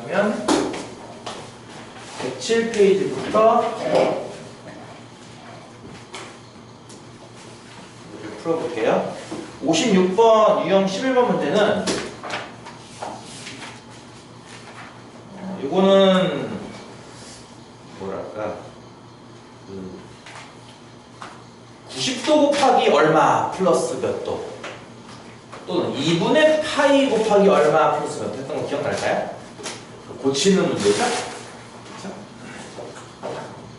그러면 107페이지부터 풀어볼게요. 56번 유형 11번 문제는 이거는 뭐랄까 90도 곱하기 얼마 플러스 몇 도, 또는 2분의 파이 곱하기 얼마 플러스 몇 도 했던 거 기억날까요? 고치는 문제죠? 그렇죠?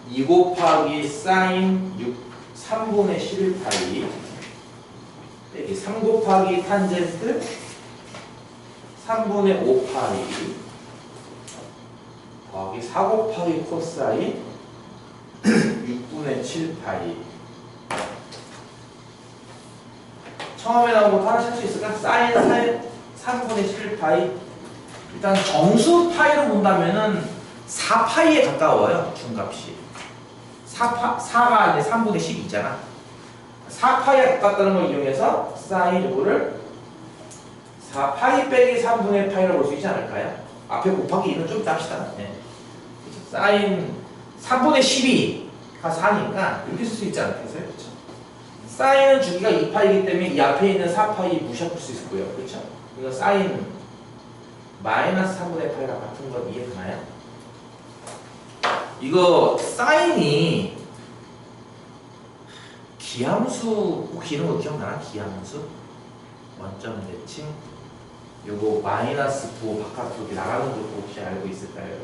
2 곱하기 사인 3분의 11파이 빼기 3 곱하기 탄젠트 3분의 5파이 더하기 4 곱하기 코사인 6분의 7파이. 처음에 나온 거 하나씩 할 수 있을까? 사인 3분의 11파이. 일단 정수 파이로 본다면은 4파이에 가까워요. 중값이 4가 이제 3분의 10이잖아. 4파이에 가깝다는 걸 이용해서 사인 이거를 4파이 빼기 3분의 파이라고 볼 수 있지 않을까요? 앞에 곱하기 2는 좀 이따 합시다. 네. 사인 3분의 12가 4니까 이렇게 쓸 수 있지 않겠어요? 그렇죠? 사인은 주기가 2파이기 때문에 이 앞에 있는 4파이 무시할 수 있고요. 그렇죠? 이거 사인 마이너스 3분의 파이랑 같은 건 이해되나요? 이거 사인이 기함수 혹시 이런 거 기억나나? 기함수 원점 대칭 요거 마이너스 9 바깥으로 나가는 것도 혹시 알고 있을까요?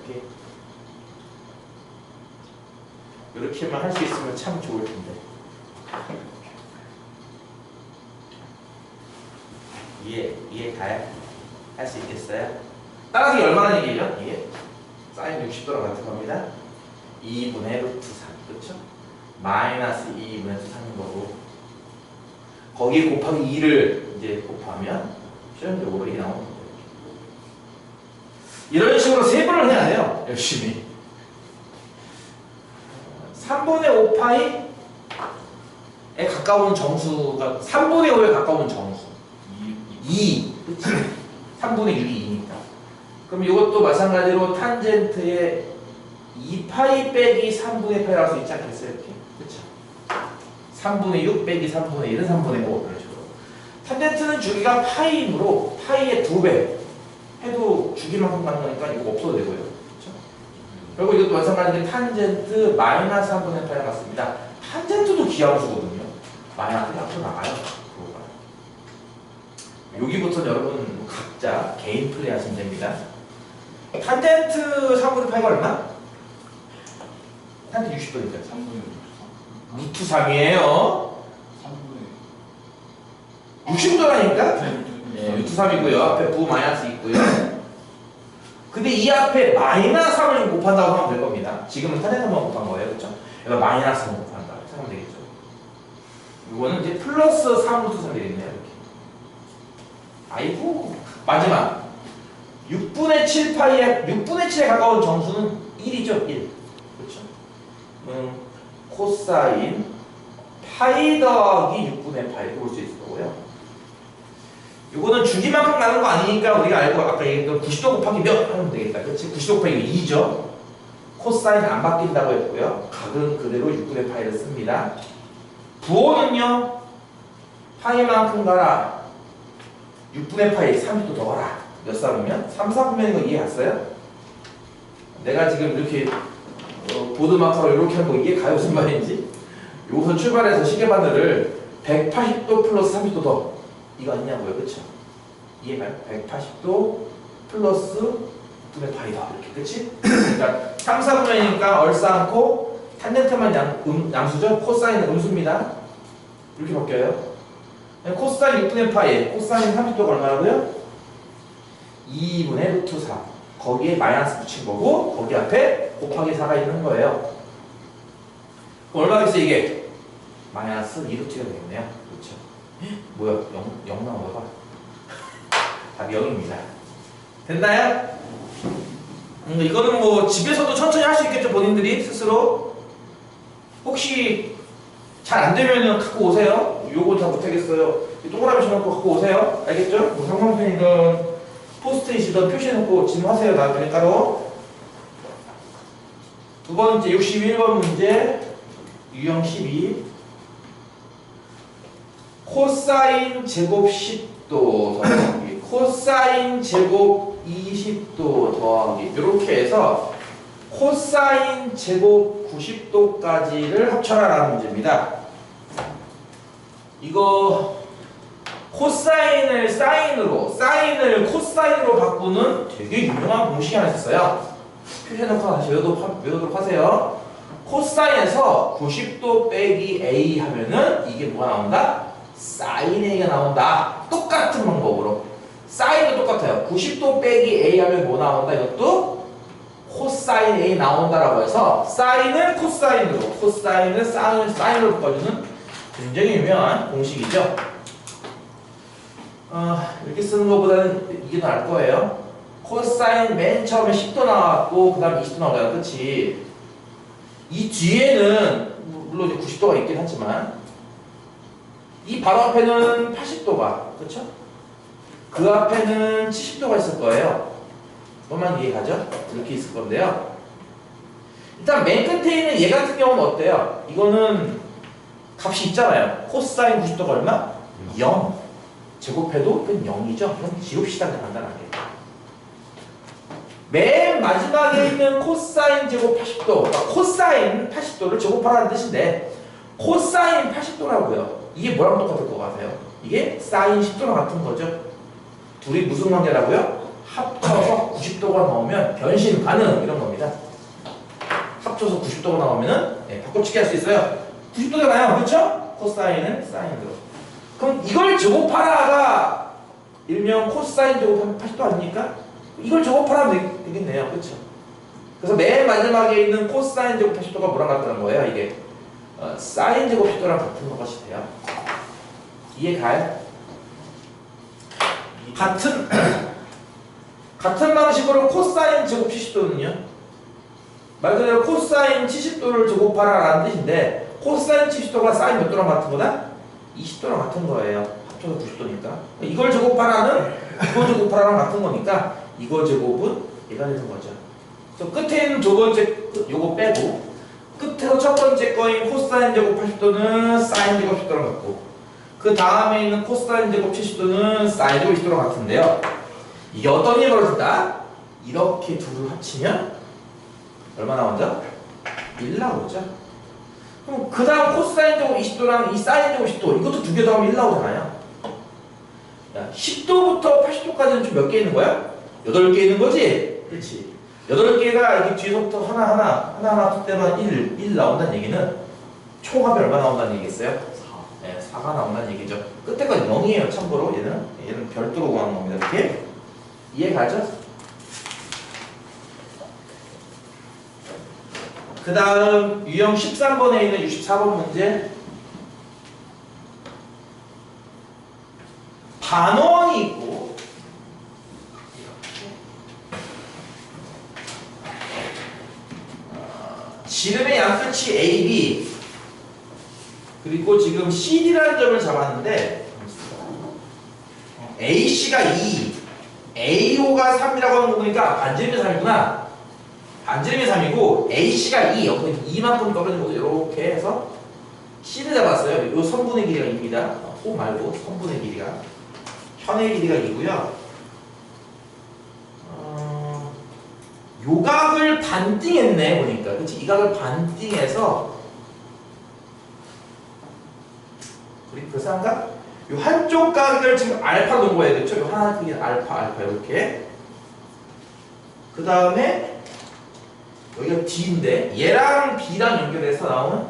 이렇게만 할 수 있으면 참 좋을 텐데. 이해 가요? 할 수 있겠어요? 따라서 이게 얼마나 얘기죠? 이게 사인 60도랑 같은 겁니다. 2분의 루트 3, 그렇죠? 마이너스 2분의 루트 3인 거고, 거기에 곱하기 2를 이제 곱하면 실험적으로 이게 나오는 거예요. 이런 식으로 세 번을 해야 돼요. 열심히. 3분의 5파이에 가까운 정수가 3분의 5에 가까운 정수 2, 그치? 3분의 6이 2니까. 그럼 이것도 마찬가지로 탄젠트의 2파이 빼기 3분의 파이라고 할 수 있지 않겠어요? 이렇게. 그쵸? 3분의 6 빼기 3분의 1은 3분의 5 이런 식으로. 탄젠트는 주기가 파이이므로 파이의 2배 해도 주기만큼 가는 거니까 이거 없어도 되고요. 그쵸? 그리고 이것도 마찬가지로 탄젠트 마이너스 3분의 파이랑 같습니다. 탄젠트도 기함수거든요. 마이너스 앞으로 나가요. 여기부터는 여러분 각자 개인 플레이 하시면 됩니다. 탄젠트 3분의 파이가 얼마? 탄젠트 60도니까 3분의 루트 3이에요. 60도라니까? 네, 루트 3이고요. 앞에 부 마이너스 있고요. 근데 이 앞에 마이너스 3을 좀 곱한다고 하면 될 겁니다. 지금은 탄젠트만 곱한 거예요. 그렇죠? 그러니까 마이너스만 곱한다. 이렇게 하면 되겠죠. 이거는 이제 플러스 3 루트 3 되겠네요. 이렇게. 아이고. 마지막 6분의 7파이에 6분의 7에 가까운 정수는 1이죠. 1. 그렇죠? 코사인 파이 더하기 6분의 파이 이렇게 볼 수 있을 거고요. 이거는 주기만큼 나는 거 아니니까 우리가 알고 아까 얘기했던 90도 곱하기 몇 하면 되겠다. 그렇지? 90도 곱하기 2죠. 코사인 안 바뀐다고 했고요. 각은 그대로 6분의 파이를 씁니다. 부호는요. 파이만큼 가라. 6분의 파이 30도 더 가라. 몇 사람이면? 3, 4분면인 거 이해 갔어요? 내가 지금 이렇게 보드 마커로 이렇게 한 거 이해 가요? 무슨 말인지? 여기서 출발해서 시계바늘을 180도 플러스 30도 더 이거 아니냐고요, 그쵸? 이해가요? 180도 플러스 6분의 파이 더 이렇게, 그치? 그러니까 3, 4분면이니까 얼싸안고 탄젠트만 양수죠? 코사인은 음수입니다. 이렇게 바뀌어요. 코사인 6분의 파이, 코사인 30도가 얼마라고요? 2분의 루트 3. 거기에 마이너스 붙인 거고 거기 앞에 곱하기 4가 있는 거예요. 그럼 얼마겠어 이게? 마이너스 2루트가 되겠네요. 그렇죠? 뭐야? 0 나온 거봐. 답이 0입니다. 됐나요? 이거는 뭐 집에서도 천천히 할 수 있겠죠. 본인들이 스스로. 혹시 잘 안 되면은 갖고 오세요. 요거 잘 못하겠어요. 동그라미 쳐놓고 갖고 오세요. 알겠죠? 뭐 상방편이든 포스트잇이든 표시해놓고 질문하세요. 나중에 따로. 두 번째 61번 문제 유형 12 코사인 제곱 10도 더하기 코사인 제곱 20도 더하기 이렇게 해서 코사인 제곱 90도까지를 합쳐라 라는 문제입니다. 이거 코사인을 사인으로 사인을 코사인으로 바꾸는 되게 유명한 공식이 하나 있었어요. 표시해놓고 다시 외우도록 하세요. 코사인에서 90도 빼기 A 하면은 이게 뭐가 나온다? 사인 A가 나온다. 똑같은 방법으로 사인도 똑같아요. 90도 빼기 A 하면 뭐 나온다? 이것도 코사인 A 나온다라고 해서 사인은 코사인으로 코사인은 사인으로 바꿔주는 굉장히 유명한 공식이죠. 이렇게 쓰는 것보다는 이게 나을 거예요. 코사인 맨 처음에 10도 나왔고 그 다음에 20도 나오잖아. 그치? 이 뒤에는 물론 이제 90도가 있긴 하지만 이 바로 앞에는 80도가 그쵸? 그 앞에는 70도가 있을 거예요. 그것만 이해가죠? 이렇게 있을 건데요. 일단 맨 끝에 있는 얘 같은 경우는 어때요? 이거는 값이 있잖아요. 코사인 90도가 얼마? 0. 제곱해도 그건 0이죠. 그럼 지웁시다. 간단하게. 맨 마지막에 있는 코사인 제곱 80도, 그러니까 코사인 80도를 제곱하라는 뜻인데 코사인 80도라고요. 이게 뭐랑 똑같을 것 같아요? 이게 사인 10도랑 같은 거죠. 둘이 무슨 관계라고요? 합쳐서 90도가 나오면 변신 가능 이런 겁니다. 합쳐서 90도가 나오면은 바꿔치기 할 수 있어요. 90도잖아요. 그렇죠? 코사인은 사인으로. 그럼 이걸 제곱하라가 일명 코사인 제곱하면 80도 아닙니까? 이걸 제곱하라면 되겠네요. 그렇죠? 그래서 맨 마지막에 있는 코사인 제곱 80도가 뭐랑 같다는 거예요? 이게 사인 제곱 10도랑 같은 것이 돼요. 이해가요? 같은 방식으로 코사인 제곱 70도는요. 말 그대로 코사인 70도를 제곱하라라는 뜻인데 코사인 70도가 사인 몇 도랑 같은 거다? 20도랑 같은 거예요. 합쳐서 90도니까. 이걸 제곱하라는 이거 제곱하라랑 같은 거니까 이거 제곱은 얘가 되는 거죠. 그래서 끝에 있는 두 번째 요거 빼고 끝에서 첫 번째 거인 코사인 제곱 80도는 사인 제곱 10도랑 같고 그 다음에 있는 코사인 제곱 70도는 사인 제곱 20도랑 같은데요. 이게 어떤 일이 벌어진다? 이렇게 둘을 합치면 얼마 나온다? 1 나오죠. 그럼 그 다음 코사인 제곱 20도랑 이 사인 제곱 10도 이것도 두 개 더하면 1 나오잖아요. 야, 10도부터 80도까지는 좀 몇 개 있는 거야? 8개 있는 거지? 그렇지. 8개가 이렇게 뒤에서부터 하나 풀 때만 1 나온다는 얘기는 총합이 얼마 나온다는 얘기겠어요? 4. 네, 4가 나온다는 얘기죠. 끝에 건 0이에요. 참고로 얘는 별도로 구하는 겁니다. 이렇게 이해가죠? 그 다음 유형 13번에 있는 64번 문제 반원이 있고 지름의 양끝이 AB 그리고 지금 CD라는 점을 잡았는데 AC가 2 AO가 3이라고 하는 거 보니까 반지름이 3이구나. 반지름이 3이고 AC가 2 여기서 2만큼 떨어진 거죠. 이렇게 해서 C를 잡았어요. 이 선분의 길이가 2입니다. 호 말고 선분의 길이가 현의 길이가 2고요. 요 각을 반띵했네 보니까. 그치? 이 각을 반띵해서 그래서 한가? 요 한쪽 각을 지금 알파로 놓은 거예요. 그쵸? 요 하나 크기 알파 이렇게. 그 다음에 여기가 D인데 얘랑 B랑 연결해서 나오는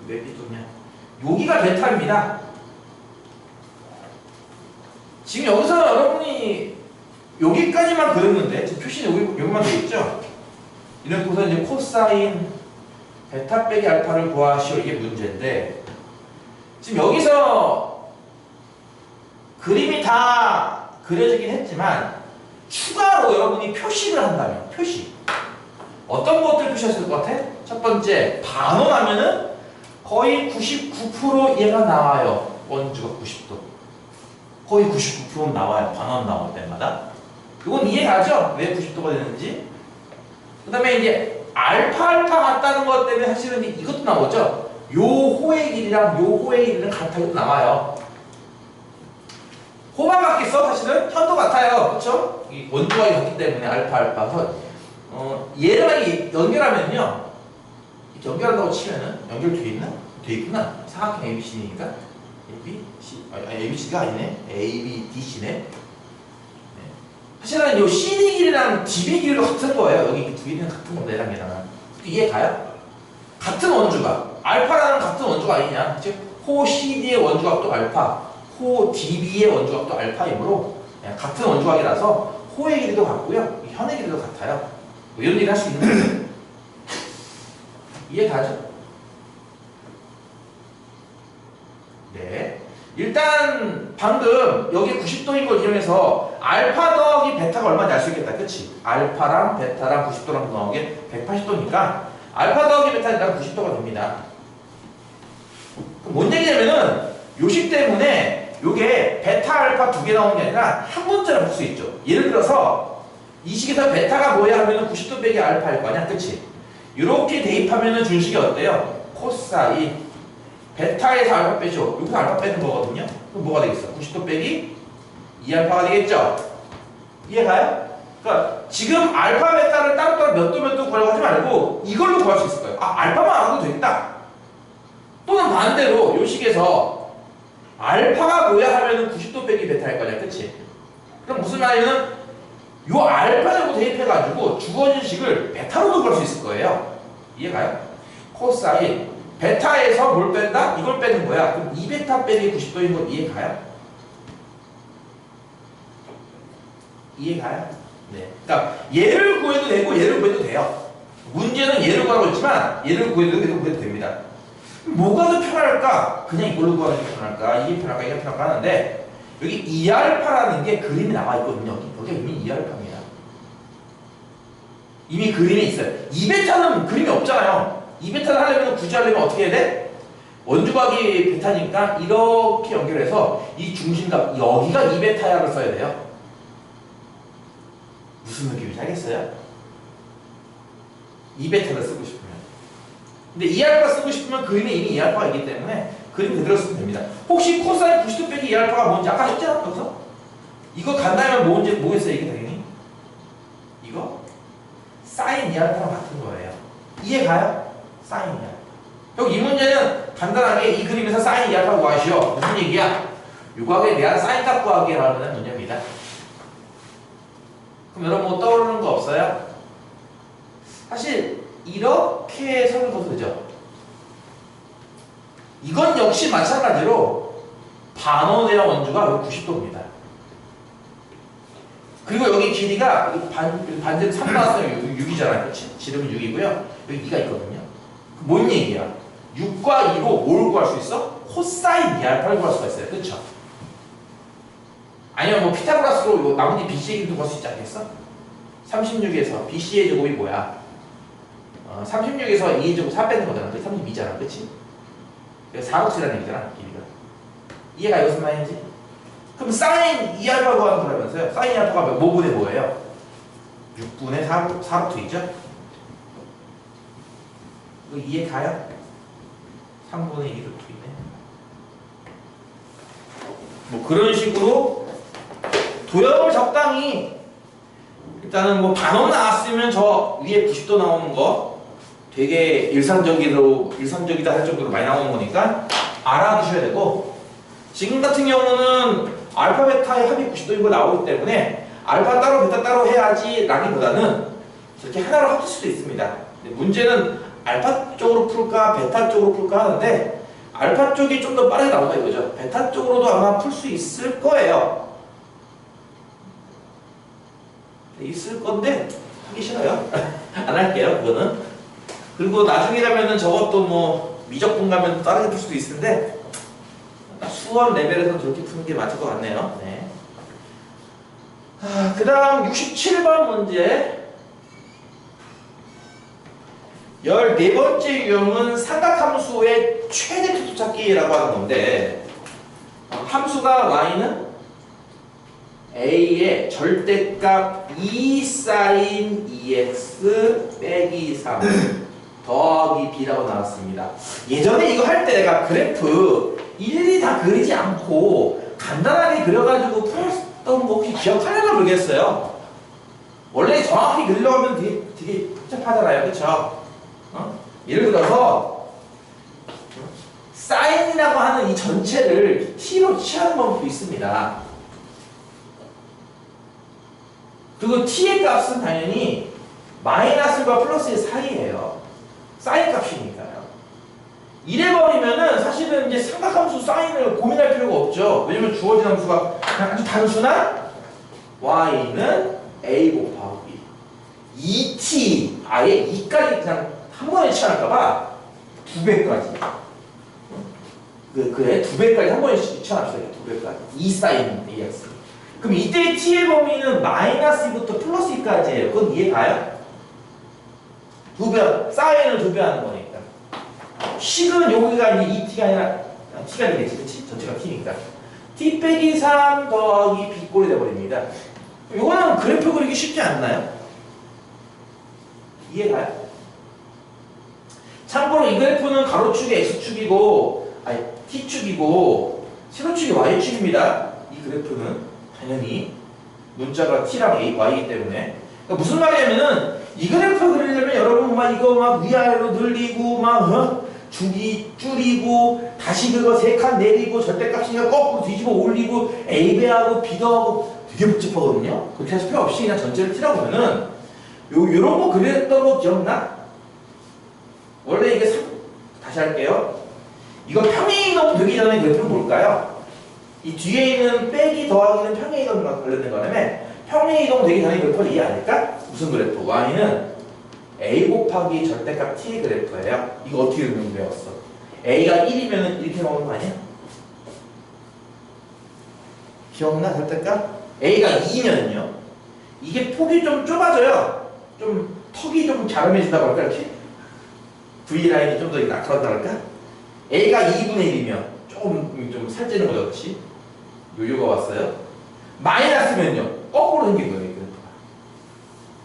왜 B도냐? 여기가 베타입니다. 지금 여기서 여러분이 여기까지만 그렸는데 지금 표시는 여기만 되어 있죠? 이렇게서 이제 코사인 베타 빼기 알파를 구하시오 이게 문제인데 지금 여기서 그림이 다 그려지긴 했지만 추가로 여러분이 표시를 한다면 표시 어떤 것들 표시했을 것 같아? 첫 번째 반원하면은 거의 99% 얘가 나와요. 원주가 90도 거의 99%는 나와요. 반원 나올 때마다. 이건 이해가죠? 왜 90도가 되는지. 그 다음에 이제 알파 같다는 것 때문에 사실은 이것도 나오죠. 요 호의 길이랑 요 호의 길이는 같아도 나와요. 호만 같겠어? 사실은 현도 같아요. 그렇죠? 이 원주각이 같기 때문에 알파. 얘를 만약에 연결하면요. 이렇게 연결한다고 치면은 연결돼 있나? 돼 있구나. 사각형 ABC니까 ABC가 아니네. ABDC네. 사실은 요 CD 길이랑 DB 길이도 같은 거예요. 여기 두 개는 같은 겁니다. 얘랑 이해 가요? 같은 원주각. 알파라는 같은 원주각 아니냐? 즉, 호 CD의 원주각도 알파, 호 DB의 원주각도 알파이므로 같은 원주각이라서 호의 길이도 같고요. 현의 길이도 같아요. 뭐 이런 얘기 할 수 있는 거예요. 이해 가죠? 네. 일단 방금 여기 90도인 걸 이용해서 알파 더하기 베타가 얼마인지 알 수 있겠다. 그치? 알파랑 베타랑 90도랑 더하는 게 180도니까 알파 더하기 베타는 일단 90도가 됩니다. 그럼 뭔 얘기냐면은 요식 때문에 요게 베타 알파 두 개 나오는 게 아니라 한 문자로 볼 수 있죠. 예를 들어서 이 식에서 베타가 뭐야 하면은 90도 빼기 알파일 거 아니야. 그치? 이렇게 대입하면은 준식이 어때요? 코사인 베타에서 알파 빼죠. 여기서 알파 빼는 거거든요. 그럼 뭐가 되겠어? 90도 빼기 2알파가 되겠죠? 이해가요? 그러니까 지금 알파 베타를 따로따로 몇 도 구하려고 하지 말고 이걸로 구할 수 있을 거예요. 아, 알파만 알아도 되겠다. 또는 반대로 요 식에서 알파가 뭐야 하면은 90도 빼기 베타일 거냐. 그치? 그럼 무슨 말이냐면 요 알파라고 대입해가지고 주어진 식을 베타로도 구할 수 있을 거예요. 이해가요? 코사인 베타에서 뭘 뺀다? 이걸 빼는 거야. 그럼 2베타 빼기 90도인 거 이해가요? 이해가요? 네. 그러니까 얘를 구해도 되고 얘를 구해도 돼요. 문제는 얘를 구하고 있지만 얘를 구해도 됩니다. 뭐가 더 편할까? 그냥 이걸로 구하는 게 편할까? 이게 편할까? 이게 편할까? 하는데 여기 2알파라는 게 그림이 나와 있거든요. 여기 이미 2알파입니다. 이미 그림이 있어요. 2베타는 그림이 없잖아요. 2베타를 하려면 굳이 하려면 어떻게 해야 돼? 원주각이 베타니까 이렇게 연결해서 이 중심각 여기가 2베타야를 써야 돼요. 무슨 느낌인지 알겠어요? 2베타를 쓰고 싶으면. 근데 2알파 쓰고 싶으면 그림에 이미 2알파가 있기 때문에 그림 그대로 쓰면 됩니다. 혹시 코사인 90도 빼기 2알파가 뭔지 아까 했잖아. 여기서? 이거 간다면 뭐겠어요? 이게 당연히? 이거? 사인 2알파랑 같은 거예요. 이해가요? 사인 2알파. 여기 이 문제는 간단하게 이 그림에서 사인 2알파 구하시오. 무슨 얘기야? 유곽에 대한 사인 값 구하기라는 문제입니다. 그럼 여러분 뭐 떠오르는 거 없어요? 사실 이렇게 설명도 되죠. 이건 역시 마찬가지로 반원의 원주가 90도입니다. 그리고 여기 길이가 반지름 3 나왔어요. 6이잖아요. 그렇지? 지름은 6이고요. 여기 2가 있거든요. 뭔 얘기야? 6과 2로 뭘 구할 수 있어? 코사인 2알파를 구할 수가 있어요. 그렇죠? 아니면 뭐 피타고라스로 나머지 BC의 길이도 구할 수 있지 않겠어? 36에서 BC의 제곱이 뭐야? 36에서 2의 제곱 4 빼는 거잖아. 그게 32잖아. 그치? 그래서 4곱이라는 얘기잖아. 길이가. 이해가 무슨 말인지? 그럼 사인 2알파 구하는 거라면서요? 사인 2알파가 뭐분의 뭐예요? 6분의 4루트이죠? 이거 이해 가요? 3분의 2루트이네. 뭐 그런 식으로 도형을 적당히 일단은 뭐 반원 나왔으면 저 위에 90도 나오는 거 되게 일상적이다 할 정도로 많이 나오는 거니까 알아두셔야 되고, 지금 같은 경우는 알파 베타의 합이 90도인 거 나오기 때문에 알파 따로 베타 따로 해야지 라기보다는 이렇게 하나로 합칠 수도 있습니다. 문제는 알파 쪽으로 풀까 베타 쪽으로 풀까 하는데 알파 쪽이 좀 더 빠르게 나온다 이거죠. 베타 쪽으로도 아마 풀 수 있을 거예요. 있을 건데 하기 싫어요. 안 할게요. 그거는. 그리고 나중이라면은 저것도 뭐 미적분 가면 다르게 풀 수도 있을 텐데 수원 레벨에서는 저렇게 푸는 게 맞을 것 같네요. 네. 그 다음 67번 문제. 14번째 유형은 삼각함수의 최대 특수 찾기라고 하는 건데, 함수가 y는 A의 절대값 2 sin 2x 빼기 3 더하기 B라고 나왔습니다. 예전에 이거 할 때 내가 그래프 일일이 다 그리지 않고 간단하게 그려가지고 풀었던 거 혹시 기억하려나 모르겠어요. 원래 정확히 그리려고 하면 되게 복잡하잖아요. 그쵸? 예를 들어서 사인이라고 하는 이 전체를 t로 취하는 방법도 있습니다. 그리고 t의 값은 당연히 마이너스과 플러스의 사이예요. 사인 값이니까요. 이래버리면은 사실은 이제 삼각함수 사인을 고민할 필요가 없죠. 왜냐면 주어진 함수가 그냥 아주 단순한 y는 a 곱하기 2t 아예 2까지 그냥 한 번에 취할까봐 2배까지 그래 2배까지 한 번에 취합시다. 2배까지 2 사인 ax. 그럼 이때의 t의 범위는 마이너스 2부터 플러스 2까지예요. 그건 이해가요? 2배, 사인을 2배 하는 거니까. 식은 여기가 이제 2t가 아니라 t가 되겠지, 그치? 전체가 t니까. t 빼기 3 더하기 b꼴이 돼버립니다. 이거는 그래프 그리기 쉽지 않나요? 이해가요? 참고로 이 그래프는 가로축이 x축이고, 아니 t축이고, 세로축이 y축입니다. 이 그래프는 당연히 문자가 t랑 y이기 때문에. 그러니까 무슨 말이냐면은 이 그래프 그리려면 여러분 막 이거 막 위아래로 늘리고 막 줄이고 다시 그거 3칸 내리고 절대값이니까 거꾸로 뒤집어 올리고 A배하고 B도하고 되게 복잡하거든요. 그렇게 하실 필요 없이 그냥 전체를 칠하고 보면은 요런 거 그렸던 거 기억나? 원래 이게 다시 할게요. 이거 평행이동 되기 전에 그래프는 뭘까요? 이 뒤에 있는 빼기 더하기는 평행이동과 관련된 거라며 평행이동 되기 전에 그래프를 이해 안 할까? 무슨 그래프? y는 a 곱하기 절대값 t의 그래프예요. 이거 어떻게 그리면 배웠어? a가 1이면 이렇게 나오는 거 아니야? 기억나? 절대값? a가 2면은요 이게 폭이 좀 좁아져요. 좀 턱이 좀 자름해진다고 할까 이렇게? V라인이 좀 더 낙하한다 할까? a가 2분의 1이면 조금 좀 살찌는 거죠. 그렇지? 요요가 왔어요. 마이너스면요 거꾸로 생긴 거예요. 이 그래프가.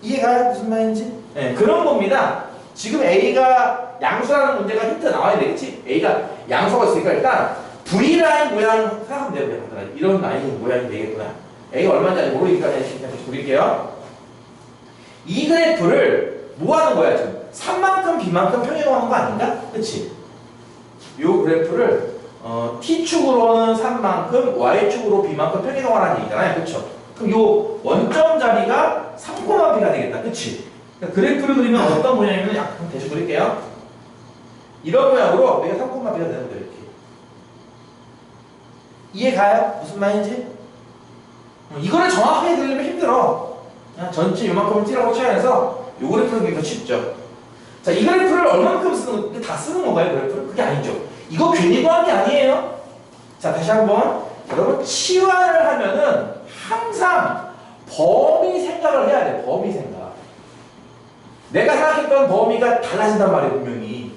이해가요? 무슨 말인지? 네, 그런 겁니다. 지금 A가 양수라는 문제가 힌트 나와야 되겠지? A가 양수가 있으니까 일단 V라인 모양 생각하면 돼요. 이런 라인 모양이 되겠구나. A가 얼마인지 아직 모르니까 그냥 그릴게요. 이 그래프를 뭐 하는 거야 지금? 3만큼 B만큼 평행하는 거 아닌가? 그치? 요 그래프를 T축으로는 3만큼 Y축으로 B만큼 평행하라는 얘기잖아요. 그쵸? 그럼 요 원점 자리가 3,B가 되겠다. 그치? 그러니까 그래프를 그리면 어떤 모양이면 약간 대충 그릴게요. 이런 모양으로 여기가 3,B가 되는 거예요. 이렇게. 이해가요? 무슨 말인지? 이거를 정확하게 그리려면 힘들어. 그냥 전체 요만큼을 찌라고 쳐야해서 요 그래프를 그리기가 쉽죠. 자, 이 그래프를 얼만큼 쓰는, 다 쓰는 건가요? 그래프를? 그게 아니죠. 이거 괜히 구한 게 아니에요. 자, 다시 한번. 여러분, 치환을 하면은 항상 범위 생각을 해야 돼. 범위 생각. 내가 생각했던 범위가 달라진단 말이에요. 분명히.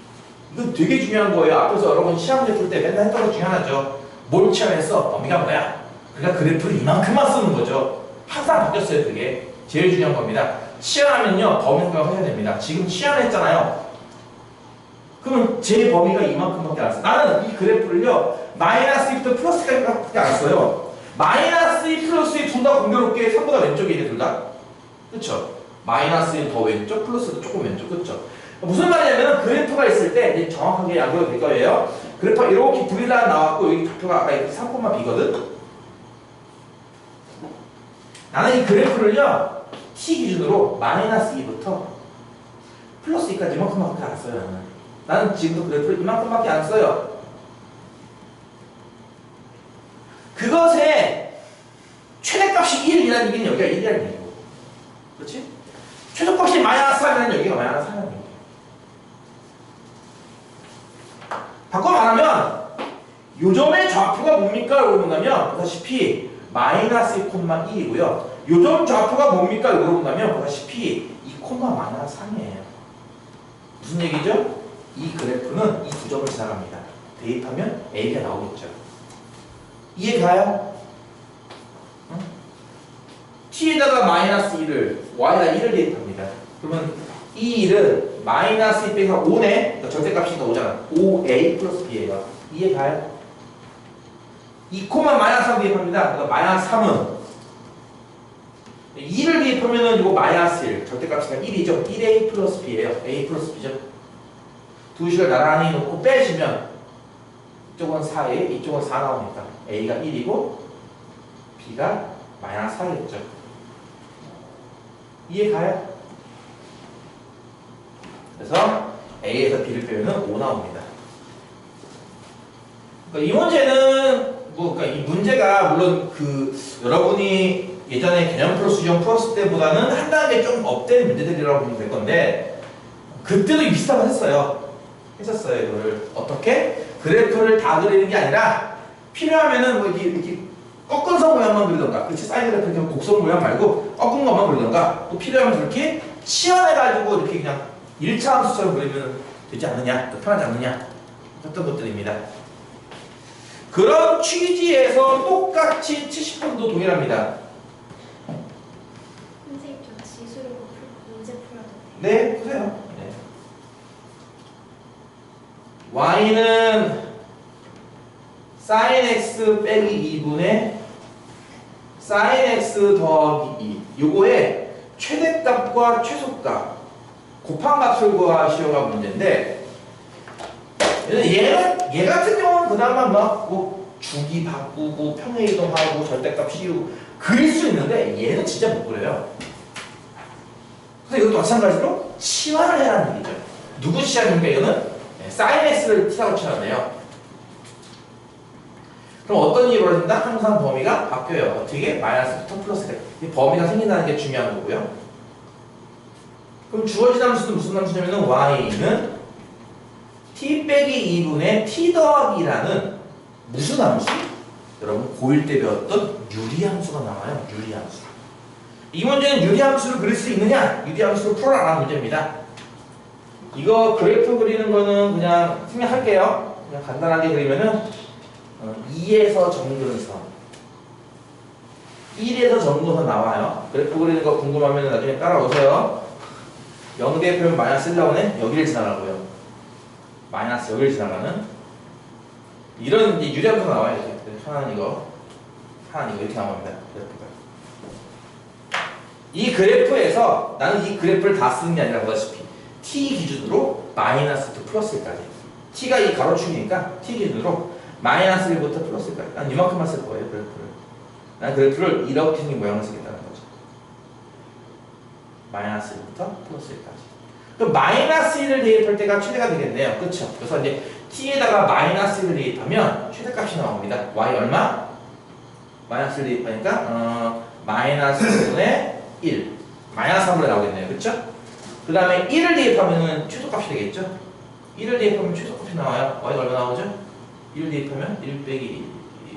이건 되게 중요한 거예요. 앞에서 여러분 시험 문제 풀 때 맨날 했던 것 중에 하나죠. 뭘 치환했어? 범위가 뭐야? 그러니까 그래프를 이만큼만 쓰는 거죠. 항상 바뀌었어요. 그게. 제일 중요한 겁니다. 치환하면요. 범위 생각을 해야 됩니다. 지금 치환했잖아요. 그러면 제 범위가 이만큼밖에 안 써요. 나는 이 그래프를요. 마이너스 2부터 플러스까지밖에 안 써요. 마이너스 2 플러스 2 둘 다 공교롭게 3보다 왼쪽에 있네. 둘 다. 그쵸? 마이너스 1 더 왼쪽, 플러스도 조금 왼쪽, 그쵸? 무슨 말이냐면 그래프가 있을 때 이제 정확하게 양보가 될 거예요. 그래프가 이렇게 V라인 나왔고 여기 좌표가 아까 이렇게 3,B거든? 나는 이 그래프를요 T 기준으로 마이너스 2부터 플러스 2까지 이만큼밖에 안 써요. 나는 지금도 그래프를 이만큼밖에 안 써요. 그것에 최대값이 1이라는 얘기는 여기가 1이라는 얘기고, 그렇지? 최소값이 마이너스 3이라는 여기가 마이너스 3이라는 얘기예요. 바꿔 말하면 요점의 좌표가 뭡니까? 라고 본다면 보다시피 마이너스 2,1이고요. 요점 좌표가 뭡니까? 라고 본다면 보다시피 2, 마이너스 3이에요. 무슨 얘기죠? 이 그래프는 이 두 점을 지나갑니다. 대입하면 A가 나오겠죠. 이해가요? 응? t에다가 마이너스 1을 y에다 1을 대입합니다. 그러면 이 1은 마이너스 2 빼기 5네. 그러니까 절대값이니까 5잖아. 5a 플러스 b예요. 이해 가요? 2 마이너스 3 대입합니다. 그러니까 마이너스 3은 2를 대입하면은 이거 마이너스 1. 절대값이니까 1이죠. 1a 플러스 b예요. a 플러스 b죠. 두 식을 나란히 놓고 빼주면 이쪽은 4a, 이쪽은 4 나오니까 a가 1이고 b가 마이너스 4겠죠. 이해 가요? 그래서 a에서 b를 빼면 5 나옵니다. 그러니까 이 문제는 그러니까 이 문제가 물론 여러분이 예전에 개념 수정 풀었을 때보다는 한 단계 좀 업된 문제들이라고 보면 될 건데 그때도 비슷한 거 했었어요. 이거를 어떻게 그래프를 다 그리는 게 아니라 필요하면은 뭐 이렇게 꺾은선 모양만 그리던가, 그렇지? 사인 그래프 이렇게 곡선 모양 말고 꺾은 것만 그리던가, 또 필요하면 저렇게 치환해가지고 이렇게 그냥 1차 함수처럼 그리면 되지 않느냐, 또 편하지 않느냐, 어떤 것들입니다. 그런 취지에서 똑같이 70번도 동일합니다. 선생님, 저 지수로 문제 풀어도 돼요? 네, 보세요. 네. y는 sin x 빼기 2분의 sin x 더하기 2. 요거의 최대값과 최소값 곱한 값을 구하시오가 문제인데, 얘 같은 경우는 그나마 뭐 주기 바꾸고 평행이동하고 절대값 씌우고 그릴 수 있는데 얘는 진짜 못 그려요. 그래서 이것도 마찬가지로 치환을 해라는 얘기죠. 누구 치환입니까? 이거는 sin x를 t라고 치환해요. 그럼 어떤 일이 벌어진다? 항상 범위가 바뀌어요. 어떻게? 마이너스부터 플러스가. 이 범위가 생긴다는 게 중요한 거고요. 그럼 주어진 함수는 무슨 함수냐면은 y는 t 빼기 2분의 t 더하기라는 무슨 함수? 여러분 고1 때 배웠던 유리함수가 나와요. 유리함수. 이 문제는 유리함수를 그릴 수 있느냐? 유리함수를 풀어라라는 문제입니다. 이거 그래프 그리는 거는 그냥 생략할게요. 그냥 간단하게 그리면은 2에서 정근선 1에서 정근선 나와요. 그래프 그리는 거 궁금하면 나중에 따라오세요. 0 대표면 마이너스 1 나오네? 여기를 지나가고요. 마이너스 여기를 지나가는 이런 이제 유리함수가 나와요. 이렇게. 하나는 이거 이렇게 나옵니다. 그래프가. 이 그래프에서 나는 이 그래프를 다 쓰는 게 아니라 보다시피 t 기준으로 마이너스부터 플러스까지 t가 이 가로축이니까 t 기준으로 마이너스 1부터 플러스까지 난 이만큼만 쓸 거예요. 그래프를. 난 그래프를 이렇게 생긴 모양을 쓰겠다는 거죠. 마이너스 1부터 플러스 1까지. 그럼 마이너스 1을 대입할 때가 최대가 되겠네요. 그렇죠? 그래서 이제 t에다가 마이너스 1을 대입하면 최대값이 나옵니다. y 얼마? 마이너스 1을 대입하니까 마이너스 1분의 1 마이너스 3분의 나오겠네요. 그렇죠? 그 다음에 1을 대입하면 최소값이 되겠죠? 1을 대입하면 최소값이 나와요. y가 얼마 나오죠? 1을 대입하면 1 빼기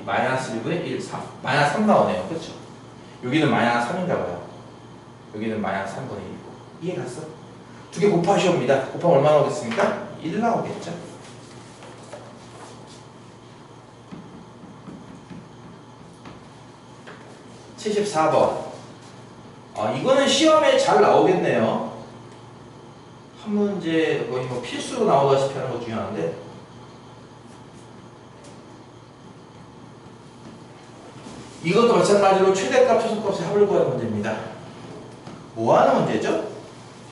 마이너스 1분의 1, 3 마이너스 3 나오네요. 그렇죠? 여기는 마이너스 3인가 봐요. 여기는 마이너스 3분의 1이고. 이해 갔어? 두 개 곱하시옵니다. 곱하면 얼마 나오겠습니까? 1 나오겠죠? (74번) 이거는 시험에 잘 나오겠네요. 한 문제 거의 뭐 필수로 나오다시피 하는 거 중요한데, 이것도 마찬가지로 최대값, 최소값의 합을 구하는 문제입니다. 뭐 하는 문제죠?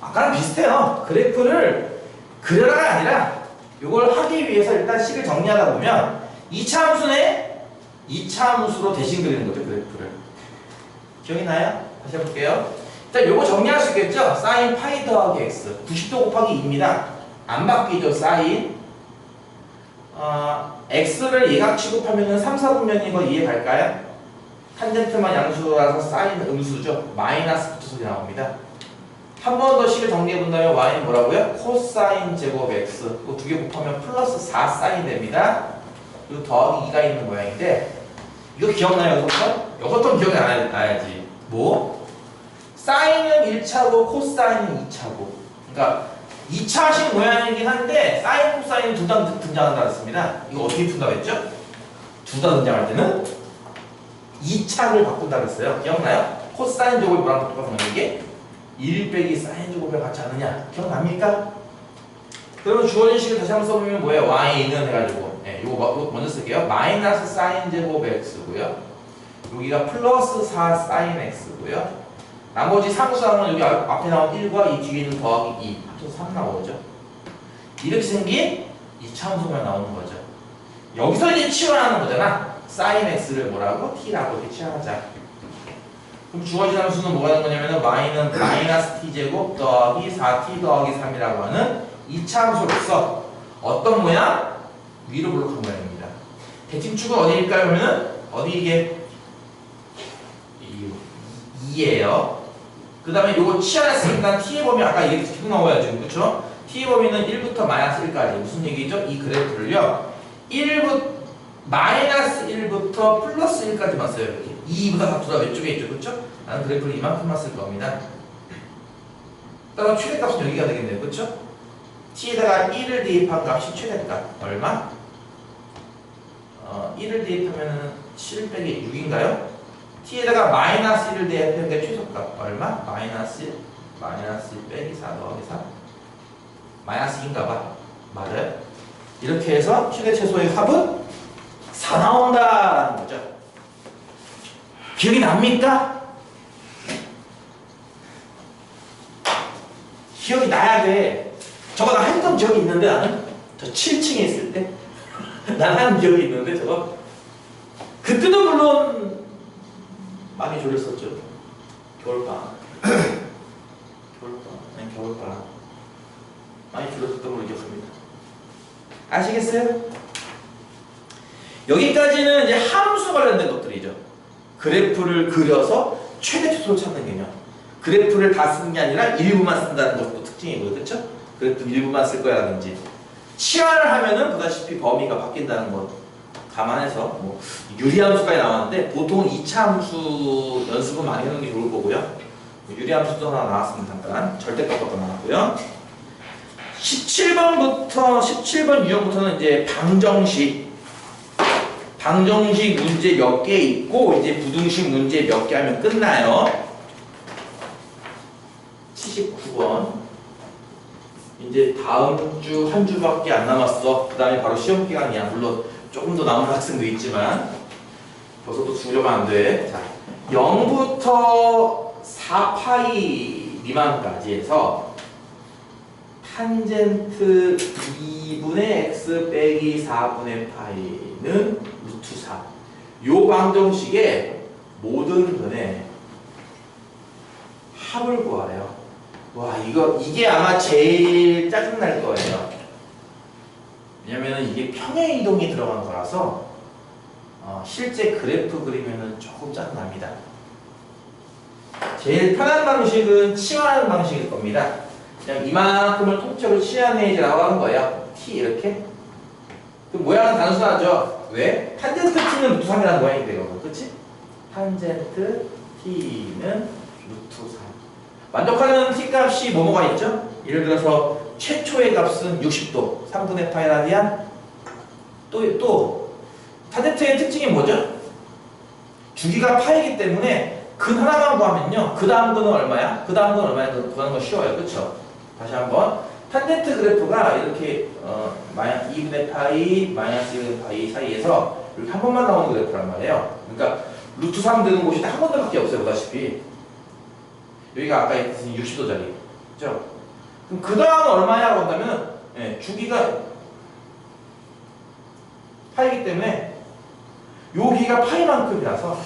아까랑 비슷해요. 그래프를 그려라가 아니라 이걸 하기 위해서 일단 식을 정리하다 보면 2차 함수네? 2차 함수로 대신 그리는 거죠. 그래프를. 기억이 나요? 다시 해볼게요. 일단 요거 정리할 수 있겠죠? 사인 파이 더하기 x 90도 곱하기 2입니다. 안 바뀌죠. 사인 x를 예각 취급하면 3, 4분면인 거 이해 갈까요? 탄젠트만 양수라서 사인은 음수죠. 마이너스 붙어서 나옵니다. 한 번 더 식을 정리해본다면 y는 뭐라고요? 코사인 제곱 x 이거 두 개 곱하면 플러스 4 사인 됩니다. 그리고 더하기 2가 있는 모양인데, 이거 기억나요? 여기서부터? 여기서부터 기억이 안 나야지. 뭐? 사인은 1차고 코사인은 2차고, 그러니까 2차식 모양이긴 한데 사인, 코사인은 둘 다 등장한다 했습니다. 이거 어떻게 푼다고 했죠? 둘 다 등장할 때는 2차를 바꾼다고 했어요. 기억나요? 코사인 제곱이 뭐랑 똑같은 거냐 이게? 1 빼기 사인 제곱이랑 같지 않느냐? 기억납니까? 그러면 주어진 식을 다시 한번 써보면 뭐예요? y는 해가지고 이거 먼저 쓸게요. 마이너스 사인 제곱 x고요. 여기가 플러스 4 사인 x고요. 나머지 상수항은 여기 앞에 나온 1과 이 뒤에 있는 더하기 2 합쳐서 3 나오죠. 이렇게 생긴 이차함수가 나오는 거죠. 여기서 이제 치환하는 거잖아. 사인 x를 뭐라고? t라고 이렇게 치환하자. 그럼 주어진 함수는 뭐가 되는 거냐면은 y는 마이너스 t제곱 더하기 4t 더하기 3이라고 하는 이차함수로서 어떤 모양? 위로 블록한 모양입니다. 대칭축은 어디일까요? 그러면은 어디 이게 2예요. 그 다음에 요거 치환했으니까 t의 범위 아까 얘기 계속 나와요 지금 그쵸? t의 범위는 1부터 마이너스 1까지 무슨 얘기죠? 이 그래프를요 마이너스 1부터 플러스 1까지만 써요 이렇게 2보다 각도가 왼쪽에 있죠 그쵸? 나는 그래프를 이만큼만 쓸 겁니다. 따라서 최대값은 여기가 되겠네요 그쵸? t에다가 1을 대입한 값이 최대값 얼마? 1을 대입하면은 7 빼기 6인가요? t에다가 마이너스 1을 대입한 게 최소값 얼마? 마이너스 1 빼기 4 더하기 3 마이너스 2인가봐 맞아요? 이렇게 해서 최대 최소의 합은 4 나온다라는 거죠. 기억이 납니까? 기억이 나야 돼. 저거 나 했던 기억이 있는데 나는 저 7층에 있을 때 난 하는 기억이 있는데 저거 그때도 물론 많이 졸렸었죠. 겨울방학 겨울방학 많이 졸렸었던 걸로 기억합니다. 아시겠어요? 여기까지는 이제 함수 관련된 것들이죠. 그래프를 그려서 최대 최소를 찾는 개념. 그래프를 다 쓰는 게 아니라 일부만 쓴다는 것도 특징이고요. 그렇죠? 그래프 일부만 쓸 거야라든지 치환을 하면은 보다시피 범위가 바뀐다는 것 감안해서 뭐 유리함수까지 나왔는데 보통은 2차 함수 연습은 많이 하는 게 좋을 거고요. 유리함수도 하나 나왔습니다. 잠깐 절대값도 나왔고요. 17번 유형부터는 이제 방정식 문제 몇 개 있고 이제 부등식 문제 몇 개 하면 끝나요. 79번 이제 다음 주 한 주밖에 안 남았어. 그 다음에 바로 시험 기간이야. 물론 조금 더 남은 학생도 있지만 벌써 또 죽으려면 안 돼. 자, 0부터 4파이 미만까지 해서 탄젠트 2분의 x 빼기 4분의 파이는 루트 4. 요 방정식의 모든 근의 합을 구하래요. 와 이게 아마 제일 짜증날 거예요. 왜냐면은 이게 평행 이동이 들어간 거라서 실제 그래프 그리면은 조금 짜증납니다. 제일 편한 방식은 치환하는 방식일 겁니다. 그냥 이만큼을 통째로 치환해야지라고 하는 거예요. t 이렇게. 그 모양은 단순하죠. 왜? 탄젠트 t는 루트 3이라는 모양이 되거든. 그치? 탄젠트 t는 루트 3. 만족하는 t값이 뭐뭐가 있죠? 예를 들어서 최초의 값은 60도 3분의 파이 라디안. 또 탄젠트의 특징이 뭐죠? 주기가 파이기 때문에 근 하나만 구하면요 그 다음 근은 얼마야? 그 다음 근은 얼마야? 구하는 거 쉬워요. 그쵸? 다시 한번 탄젠트 그래프가 이렇게 2분의 파이 마이너스 2분의 파이 사이에서 이렇게 한 번만 나오는 그래프란 말이에요. 그러니까 루트 3 되는 곳이 한 군데밖에 없어요. 보다시피 여기가 아까 있던 60도짜리 그죠? 그럼 그 다음은 얼마냐라고 한다면 주기가 파이기 때문에 여기가 파이만큼이라서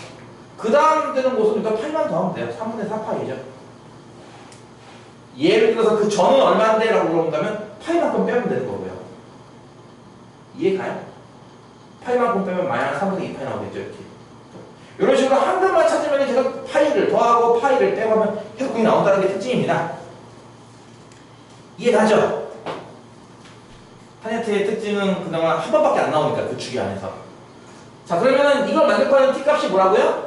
그 다음 되는 곳은 일단 파이만 더하면 돼요. 3분의 4파이죠. 예를 들어서 그 전은 얼마인데? 라고 물어본다면 파이만큼 빼면 되는 거고요. 이해가요? 파이만큼 빼면 마이너스 3분의 2파이 나오겠죠. 이렇게. 이런 식으로 한 글만 찾으면 계속 파이를 더하고 파이를 빼고 하면 계속 그게 나온다는 게 특징입니다. 이해가죠? 탄젠트의 특징은 그나마 한 번밖에 안 나오니까 그 주기 안에서. 자 그러면은 이걸 만족하는 t값이 뭐라고요?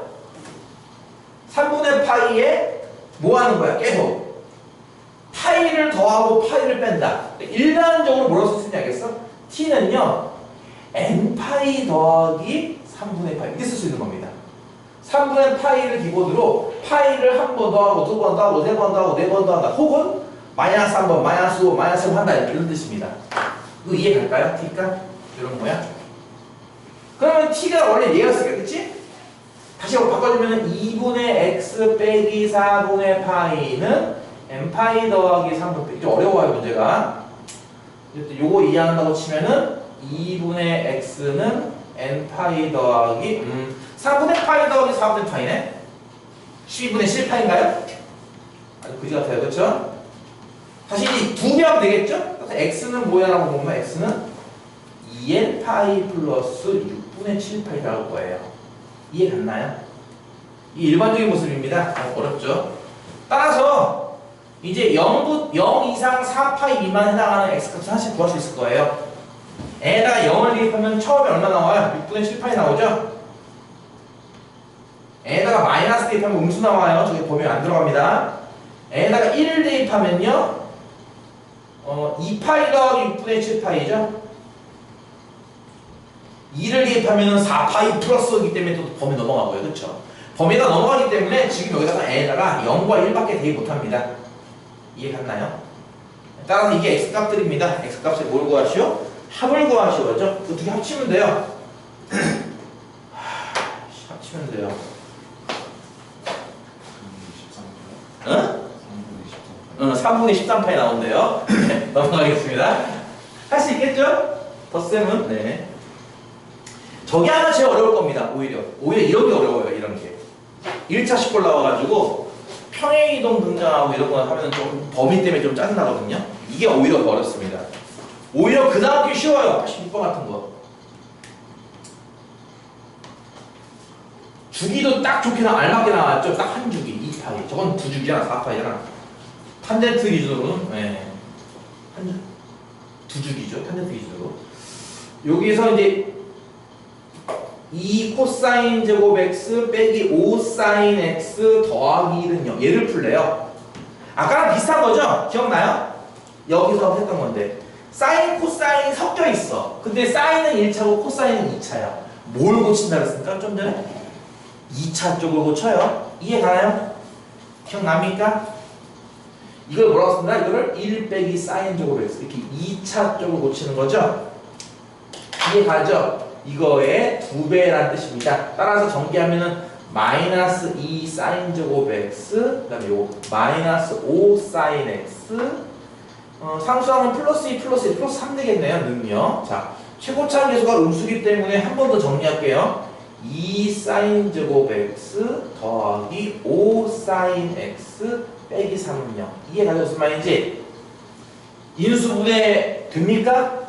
3분의 파이에 뭐 하는 거야? 계속 파이를 더하고 파이를 뺀다. 일반적으로 뭐라고 쓸 수 있냐 알겠어? t는요 n파이 더하기 3분의 파이 이렇게 쓸 수 있는 겁니다. 3분의 파이를 기본으로 파이를 한 번 더 하고 두 번 더 하고 세 번 더 하고 네 번 더 한다. 혹은 마이너스 한 번, 마이너스 5, 마이너스 1 한다. 이런 뜻입니다. 이거 이해 갈까요? t가? 이런 모양? 그러면 t가 원래 얘였으니까, 그치? 다시 바꿔주면 2분의 x 빼기 4분의 파이는 n파이 더하기 3분 빼기. 좀 어려워요, 문제가. 요거 이해한다고 치면은 2분의 x는 n파이 더하기 3분의 파이 더하기 4분의 파이네? 12분의 7파인가요? 아주 그지 같아요, 그렇죠? 다시 두 배 하면 되겠죠? 그래서 x는 뭐야 라고 보면 x는 2n파이 플러스 6분의 7파이 나올 거예요. 이해 갔나요? 이 일반적인 모습입니다. 어렵죠? 따라서 이제 0 이상 4파이 미만 해당하는 x값을 하나씩 구할 수 있을 거예요. 에다가 0을 대입하면 처음에 얼마 나와요? 6분의 7파이 나오죠? 에다가 마이너스 대입하면 음수 나와요. 저기 범위 안 들어갑니다. 에다가 1을 대입하면요 2파이 더하기 6분의 7파이죠? 2를 대입하면 4파이 플러스이기 때문에 또 범위 넘어가고요. 그렇죠? 범위가 넘어가기 때문에 지금 여기다가 n에다가 0과 1밖에 대입 못합니다. 이해 갔나요? 따라서 이게 x값들입니다. x값을 뭘 구하시오? 합을 구하시오. 그렇죠? 그 두 개 합치면 돼요. 합치면 돼요. 응? 3분의 13파이 나온대요. 넘어가겠습니다. 할 수 있겠죠? 덧셈은? 네. 저게 하나 제일 어려울 겁니다. 오히려 이런 게 어려워요. 이런 게 1차식 골라와가지고 평행이동 등장하고 이런 거 하면 좀 범위 때문에 좀 짜증나거든요. 이게 오히려 더 어렵습니다. 오히려 그 다음 게 쉬워요. 86번 같은 거 주기도 딱 좋게 알맞게 나왔죠. 딱 한 주기 2파이. 저건 두 주기잖아. 4파이잖아. 탄젠트 기준으로는 두 주기죠. 탄젠트 기준으로. 여기서 이제 2 코사인 제곱 x 빼기 5 사인 x 더하기 1은요. 얘를 풀래요. 아까랑 비슷한 거죠? 기억나요? 여기서 했던 건데 사인 코사인 섞여 있어. 근데 사인은 1차고 코사인은 2차야. 뭘 고친다 그랬습니까? 좀 전에? 2차 쪽을 고쳐요. 이해 가나요? 기억납니까? 이걸 뭐라고 씁니다? 이거를 1 빼기 사인 제곱 x 이렇게 2차 쪽을 고치는 거죠? 이해 가죠? 이거의 2배라는 뜻입니다. 따라서 전개하면은 마이너스 2 사인 제곱 x 그 다음에 요거 마이너스 5 사인 x 상수하면 플러스 2 플러스 1 플러스 3 되겠네요. 는요. 자, 최고차항 계수가 음수기 때문에 한 번 더 정리할게요. 2 사인 제곱 x 더하기 5 사인 x 빼기 3은요. 이해 가죠? 무슨 말인지? 인수분해 됩니까?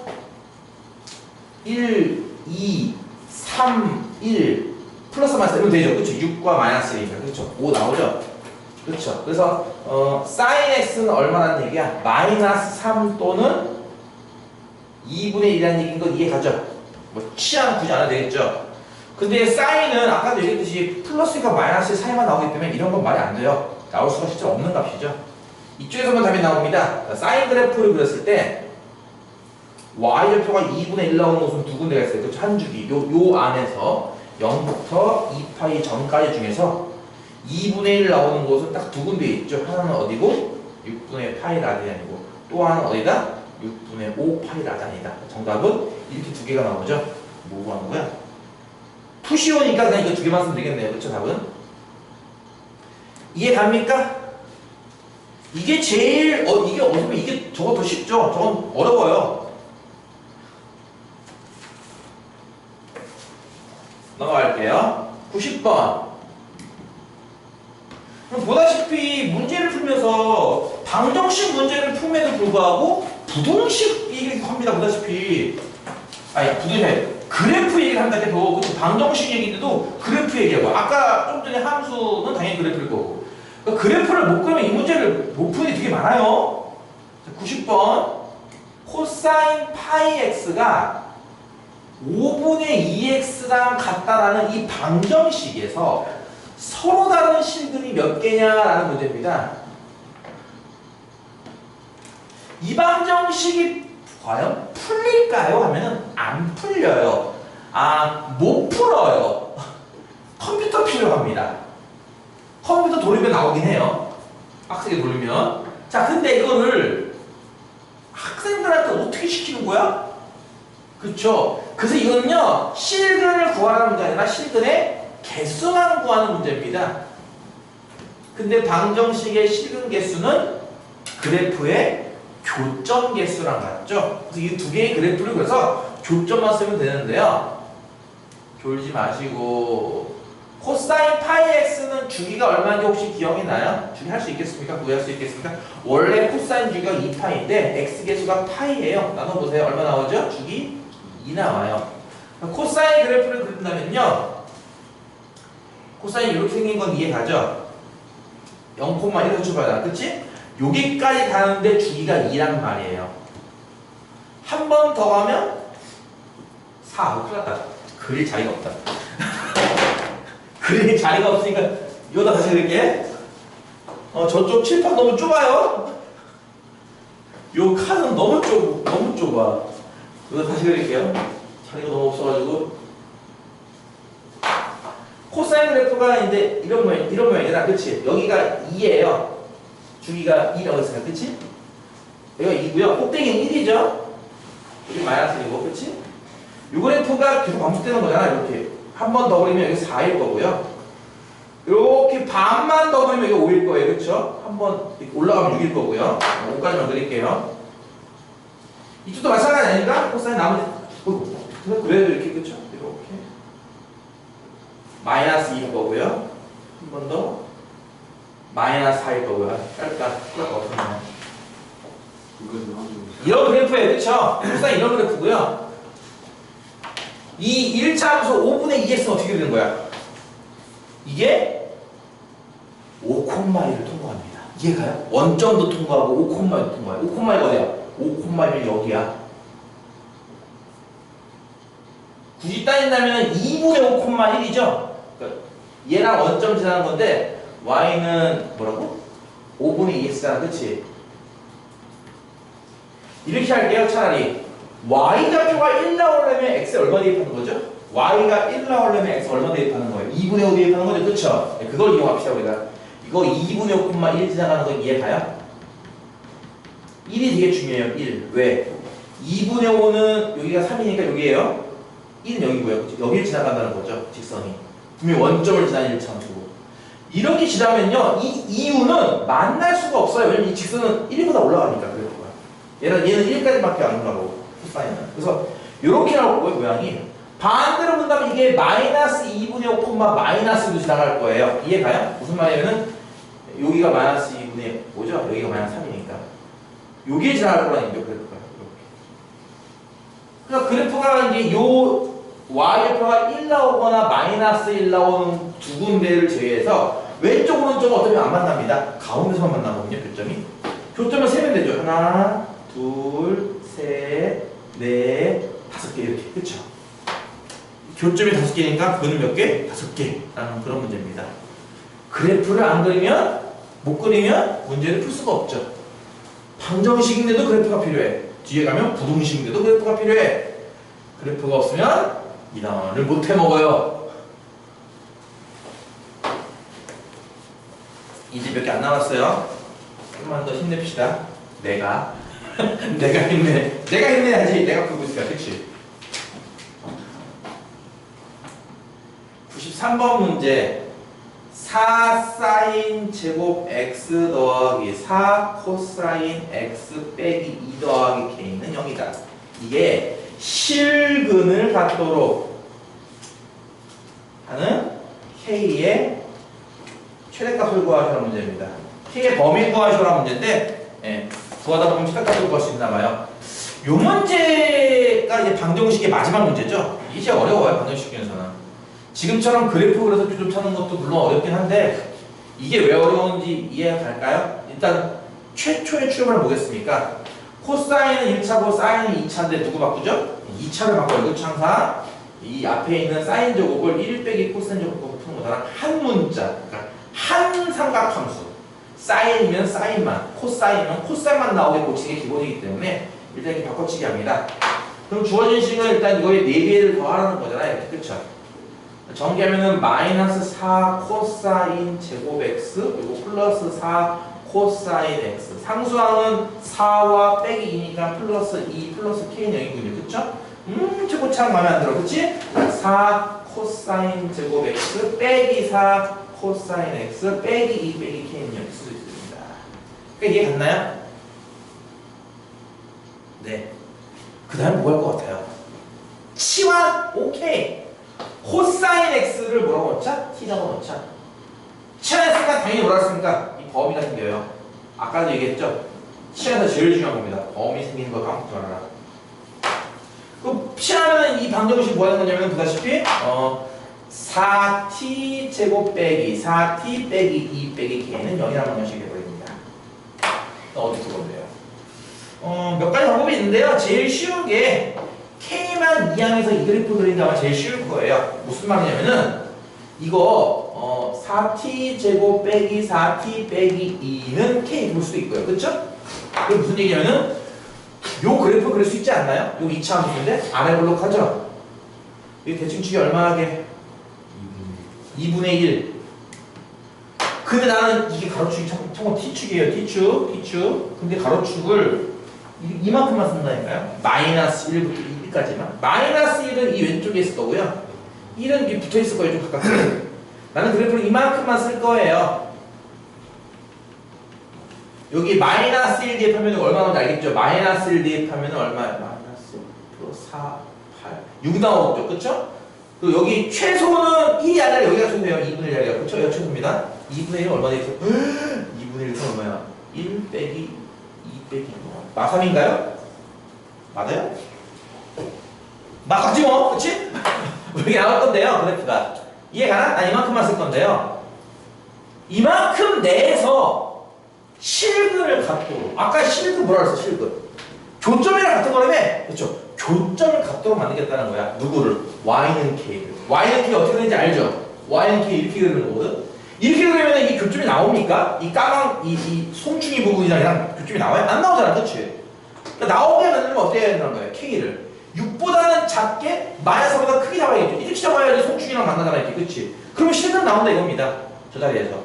1, 2, 3, 1 플러스 마이너스 이러면 되죠. 그렇죠? 6과 마이너스 1이니까 그렇죠? 5 나오죠? 그렇죠? 그래서 사인 x는 얼마라는 얘기야? 마이너스 3 또는 2분의 1이라는 얘기인 거 이해 가죠? 뭐 취향 굳이 안 해도 되겠죠? 근데 사인은 아까도 얘기했듯이 플러스가 마이너스 사이만 나오기 때문에 이런 건 말이 안 돼요. 나올 수가 실제 없는 값이죠. 이쪽에서만 답이 나옵니다. 사인 그래프를 그렸을 때 y절표가 2분의 1 나오는 곳은 두 군데가 있어요. 그렇죠? 한 주기. 요 안에서 0부터 2파이 전까지 중에서 2분의 1 나오는 곳은 딱 두 군데 있죠. 하나는 어디고? 6분의 파이 라디안이고 또 하나는 어디다? 6분의 5 파이 라디안이다. 정답은 이렇게 두 개가 나오죠. 뭐 구하는 거야? 푸시오니까 그냥 이거 두 개만 쓰면 되겠네요. 그렇죠? 답은? 이해 갑니까? 이게 제일 이게 어쩌면 이게 저거 더 쉽죠? 저건 어려워요. 넘어갈게요. 90번. 보다시피 문제를 풀면서 방정식 문제를 풀면에도 불구하고 부동식 얘기를 합니다. 보다시피 부동식 그래프 얘기를 한다 해도 그치? 방정식 얘기인데도 그래프 얘기하고 아까 좀 전에 함수는 당연히 그래프일 거고 그러니까 그래프를 못 그리면 이 문제를 못 푸는 게 되게 많아요. 90번 코사인 파이 x가 5분의 2x랑 같다라는 이 방정식에서 서로 다른 실근이 몇 개냐라는 문제입니다. 이 방정식이 과연 풀릴까요? 하면은 안 풀려요. 못 풀어요. 컴퓨터 필요합니다. 컴퓨터 돌리면 나오긴 해요. 빡세게 돌리면. 자, 근데 이거를 학생들한테 어떻게 시키는 거야? 그렇죠. 그래서 이거는요, 실근을 구하는 문제 아니라 실근의 개수만 구하는 문제입니다. 근데 방정식의 실근 개수는 그래프의 교점 개수랑 같죠. 그래서 이 두 개의 그래프를 그래서 교점만 쓰면 되는데요. 졸지 마시고 코사인 파이 x는 주기가 얼마인지 혹시 기억이 나요? 주기 할 수 있겠습니까? 구할 수 있겠습니까? 원래 코사인 주기가 2파인데 x 개수가 파이예요. 나눠보세요. 얼마 나오죠? 주기 2 나와요. 코사인 그래프를 그린다면요, 코사인 이렇게 생긴 건 이해가죠? 0,1에서 출발하잖아. 그치? 여기까지 가는데 주기가 2란 말이에요. 한 번 더 가면 4. 큰일 났다. 그릴 자리가 없다. 그릴 자리가 없으니까 여기다 다시 그릴게. 저쪽 칠판 너무 좁아요. 요 칸은 너무 좁아. 여기다 다시 그릴게요. 자리가 너무 없어가지고. 코사인 그래프가 이제 이런 모양이잖아. 그치? 여기가 2예요. 주기가 2라고 했으니까. 그치? 여기가 2고요. 꼭대기는 1이죠? 여기 마이너스 1이고. 그치? 이 그래프가 계속 반복되는 거잖아. 이렇게. 한 번 더 그리면 여기 4일 거고요. 이렇게 반만 더 그리면 여기 5일 거예요. 그쵸? 한 번 올라가면 6일 거고요. 5까지만 그릴게요. 이쪽도 마찬가지 아닙니까? 코사인 나머지. 그래도 이렇게. 그쵸? 이렇게. 마이너스 2일 거고요. 한 번 더. 마이너스 4일 거고요. 짧다. 플러가 없었네요. 이런 그래프예요. 그쵸? 코사인 이런 그래프고요. 이 1차 함수 5분의 2x는 어떻게 되는 거야? 이게 5,1을 통과합니다. 이해가요? 원점도 통과하고 5,1도 통과해요. 5,1가 어디야? 5,1이 여기야. 굳이 따진다면 2분의 5,1이죠? 그러니까 얘랑 원점 지나는 건데 y는 뭐라고? 5분의 2x잖아. 그치? 이렇게 할게요. 차라리 y좌표가 1 나오려면 x에 얼마 대입하는 거죠? y가 1 나오려면 x 얼마 대입하는 거예요? 2분의 5 대입하는 거죠? 그쵸? 네, 그걸 이용합시다. 우리가 이거 2분의 5,1 지나가는 거 이해가요? 1이 되게 중요해요. 1. 왜? 2분의 5는 여기가 3이니까 여기에요. 1은 여기고요. 그치? 여기를 지나간다는 거죠. 직선이. 분명히 원점을 지나는 1차함수고. 이렇게 지나면요, 이 이유는 만날 수가 없어요. 왜냐면 이 직선은 1보다 올라가니까. 얘는 1까지밖에 안 올라가고. 그래서 이렇게 나올 거예요. 모양이. 반대로 본다면 이게 마이너스 2분의 5, 마이너스로 지나갈 거예요. 이해가요? 무슨 말이냐면은 여기가 마이너스 2분의 5죠? 여기가 마이너스 3이니까 여기에 지나갈 거라는 얘기죠. 그래프가. 그러니까 그래프가 이제 요 y표가 1 나오거나 마이너스 1 나오는 두 군데를 제외해서 왼쪽 오른쪽은 어차피 안 만납니다. 가운데서만 만나거든요. 교점이. 교점을 세면 되죠. 하나, 둘, 셋, 넷, 5개 이렇게. 그쵸? 교점이 5개니까 그거는 몇 개? 5개라는 그런 문제입니다. 그래프를 안 그리면, 못 그리면 문제를 풀 수가 없죠. 방정식인데도 그래프가 필요해. 뒤에 가면 부등식인데도 그래프가 필요해. 그래프가 없으면 인원을 못 해먹어요. 이제 몇 개 안 남았어요. 조금만 더 힘냅시다. 내가 힘내야지. 내가 풀고 있으니까. 그치? 93번 문제. 4 사인 제곱 x 더하기 4 코사인 x 빼기 2 더하기 k는 0이다. 이게 실근을 갖도록 하는 k의 최대값을 구하시라는 문제입니다. k의 범위 구하시라는 문제인데, 예, 구하다 보면 최대값을 구할 수 있나 봐요. 요 문제가 이제 방정식의 마지막 문제죠. 이게 제일 어려워요. 방정식 중에서는. 지금처럼 그래프 그려서 교점 찾는 것도 물론 어렵긴 한데 이게 왜 어려운지 이해가 갈까요? 일단 최초의 출발을 보겠습니까? 코사인은 1차고 사인은 2차인데 누구 바꾸죠? 2차를 바꿔요. 그렇죠? 항상 이 앞에 있는 사인 제곱을 1 빼기 코사인 제곱 푸는 거잖아. 한 문자, 그러니까 한 삼각함수. 사인이면 사인만, 코사인은 코사인만 나오게 고치는 게 기본이기 때문에 일단 이렇게 바꿔치기 합니다. 그럼 주어진 식은 일단 이거에 4개를 더하라는 거잖아요. 그렇죠? 전개하면은 마이너스 4 코사인 제곱 x 그리고 플러스 4 코사인 x. 상수항은 4와 빼기 2니까 플러스 2 플러스 k는 0이군요. 그쵸? 저거 참 마음에 안 들어. 그치? 4 코사인 제곱 x 빼기 4 코사인 x 빼기 2 빼기 k는 0일 수도 있습니다. 그러니까 이해 갔나요? 네. 그 다음 뭐 할 것 같아요? 치환? 오케이. 코사인 x를 뭐라고 넣자? t라고 넣자. 치환했으니까 당연히 뭐라 했습니까? 이 범위가 생겨요. 아까도 얘기했죠? 치환에서 제일 중요한 겁니다. 범위 생기는 거 까먹지 말아라. 그 치환하면 이 방정식 뭐 하는 거냐면 보다시피 4t 제곱 빼기 4t 빼기 2 빼기 k는 0이라는 방정식이 되어버립니다. 어떻게 풀어야 돼요? 몇 가지 방법이 있는데요. 제일 쉬운 게 K만 이항해서 이 그래프 그리는 게 아마 제일 쉬울 거예요. 무슨 말이냐면은 이거 4t 제곱 빼기 4t 빼기 2는 K 볼 수도 있고요. 그쵸? 그게 무슨 얘기냐면은 요 그래프 그릴 수 있지 않나요? 요 2차 함수인데 아래 볼록하죠? 이 대칭축이 얼마나게? 2분의 1. 근데 나는 이게 가로축이 참고 T축이에요. T축. 근데 가로축을 이만큼만 쓴다니까요. 마이너스 1부터 2까지만. 마이너스 1은 이 왼쪽에 있을 거고요. 1은 이 붙어 있을 거예요. 좀 가깝게. 나는 그래프를 이만큼만 쓸 거예요. 여기 마이너스 1 대입하면 얼마 나오는지 알겠죠? 마이너스 1 대입하면 얼마예요? 마이너스 플러스 4, 8, 6 나오죠. 그쵸? 그리고 여기 최소는 1이 아니라 여기가 최소예요. 2분의 1 자리가. 그쵸? 여기가 최소입니다. 2분의 1은 얼마 되겠어? 2분의 1은 얼마야? 1 빼기 2 빼기 1. 마3인가요? 맞아요? 맞지 뭐, 그치? 이렇게 나올 건데요, 그래프가. 이해가나? 난 이만큼만 쓸 건데요. 이만큼 내에서 실근을 갖도록. 아까 실근 뭐라 그랬어, 실근? 교점이랑 같은 거라며? 그쵸? 교점을 갖도록 만들겠다는 거야. 누구를? y는 k를. y는 k 어떻게 되는지 알죠? y는 k 이렇게 그리는 거거든? 이렇게 그리면 이 교점이 나옵니까? 이 까만, 이 송충이 부분이랑 교점이 나와요? 안 나오잖아, 그치? 그러니까 나오게 만들면 어떻게 해야 된다는 거예요? K를 6보다는 작게 마이너스보다 크게 잡아야겠죠. 이렇게 잡아야지 송충이랑 만나잖아 이렇게. 그치? 그러면 실근 나온다 이겁니다. 저 자리에서.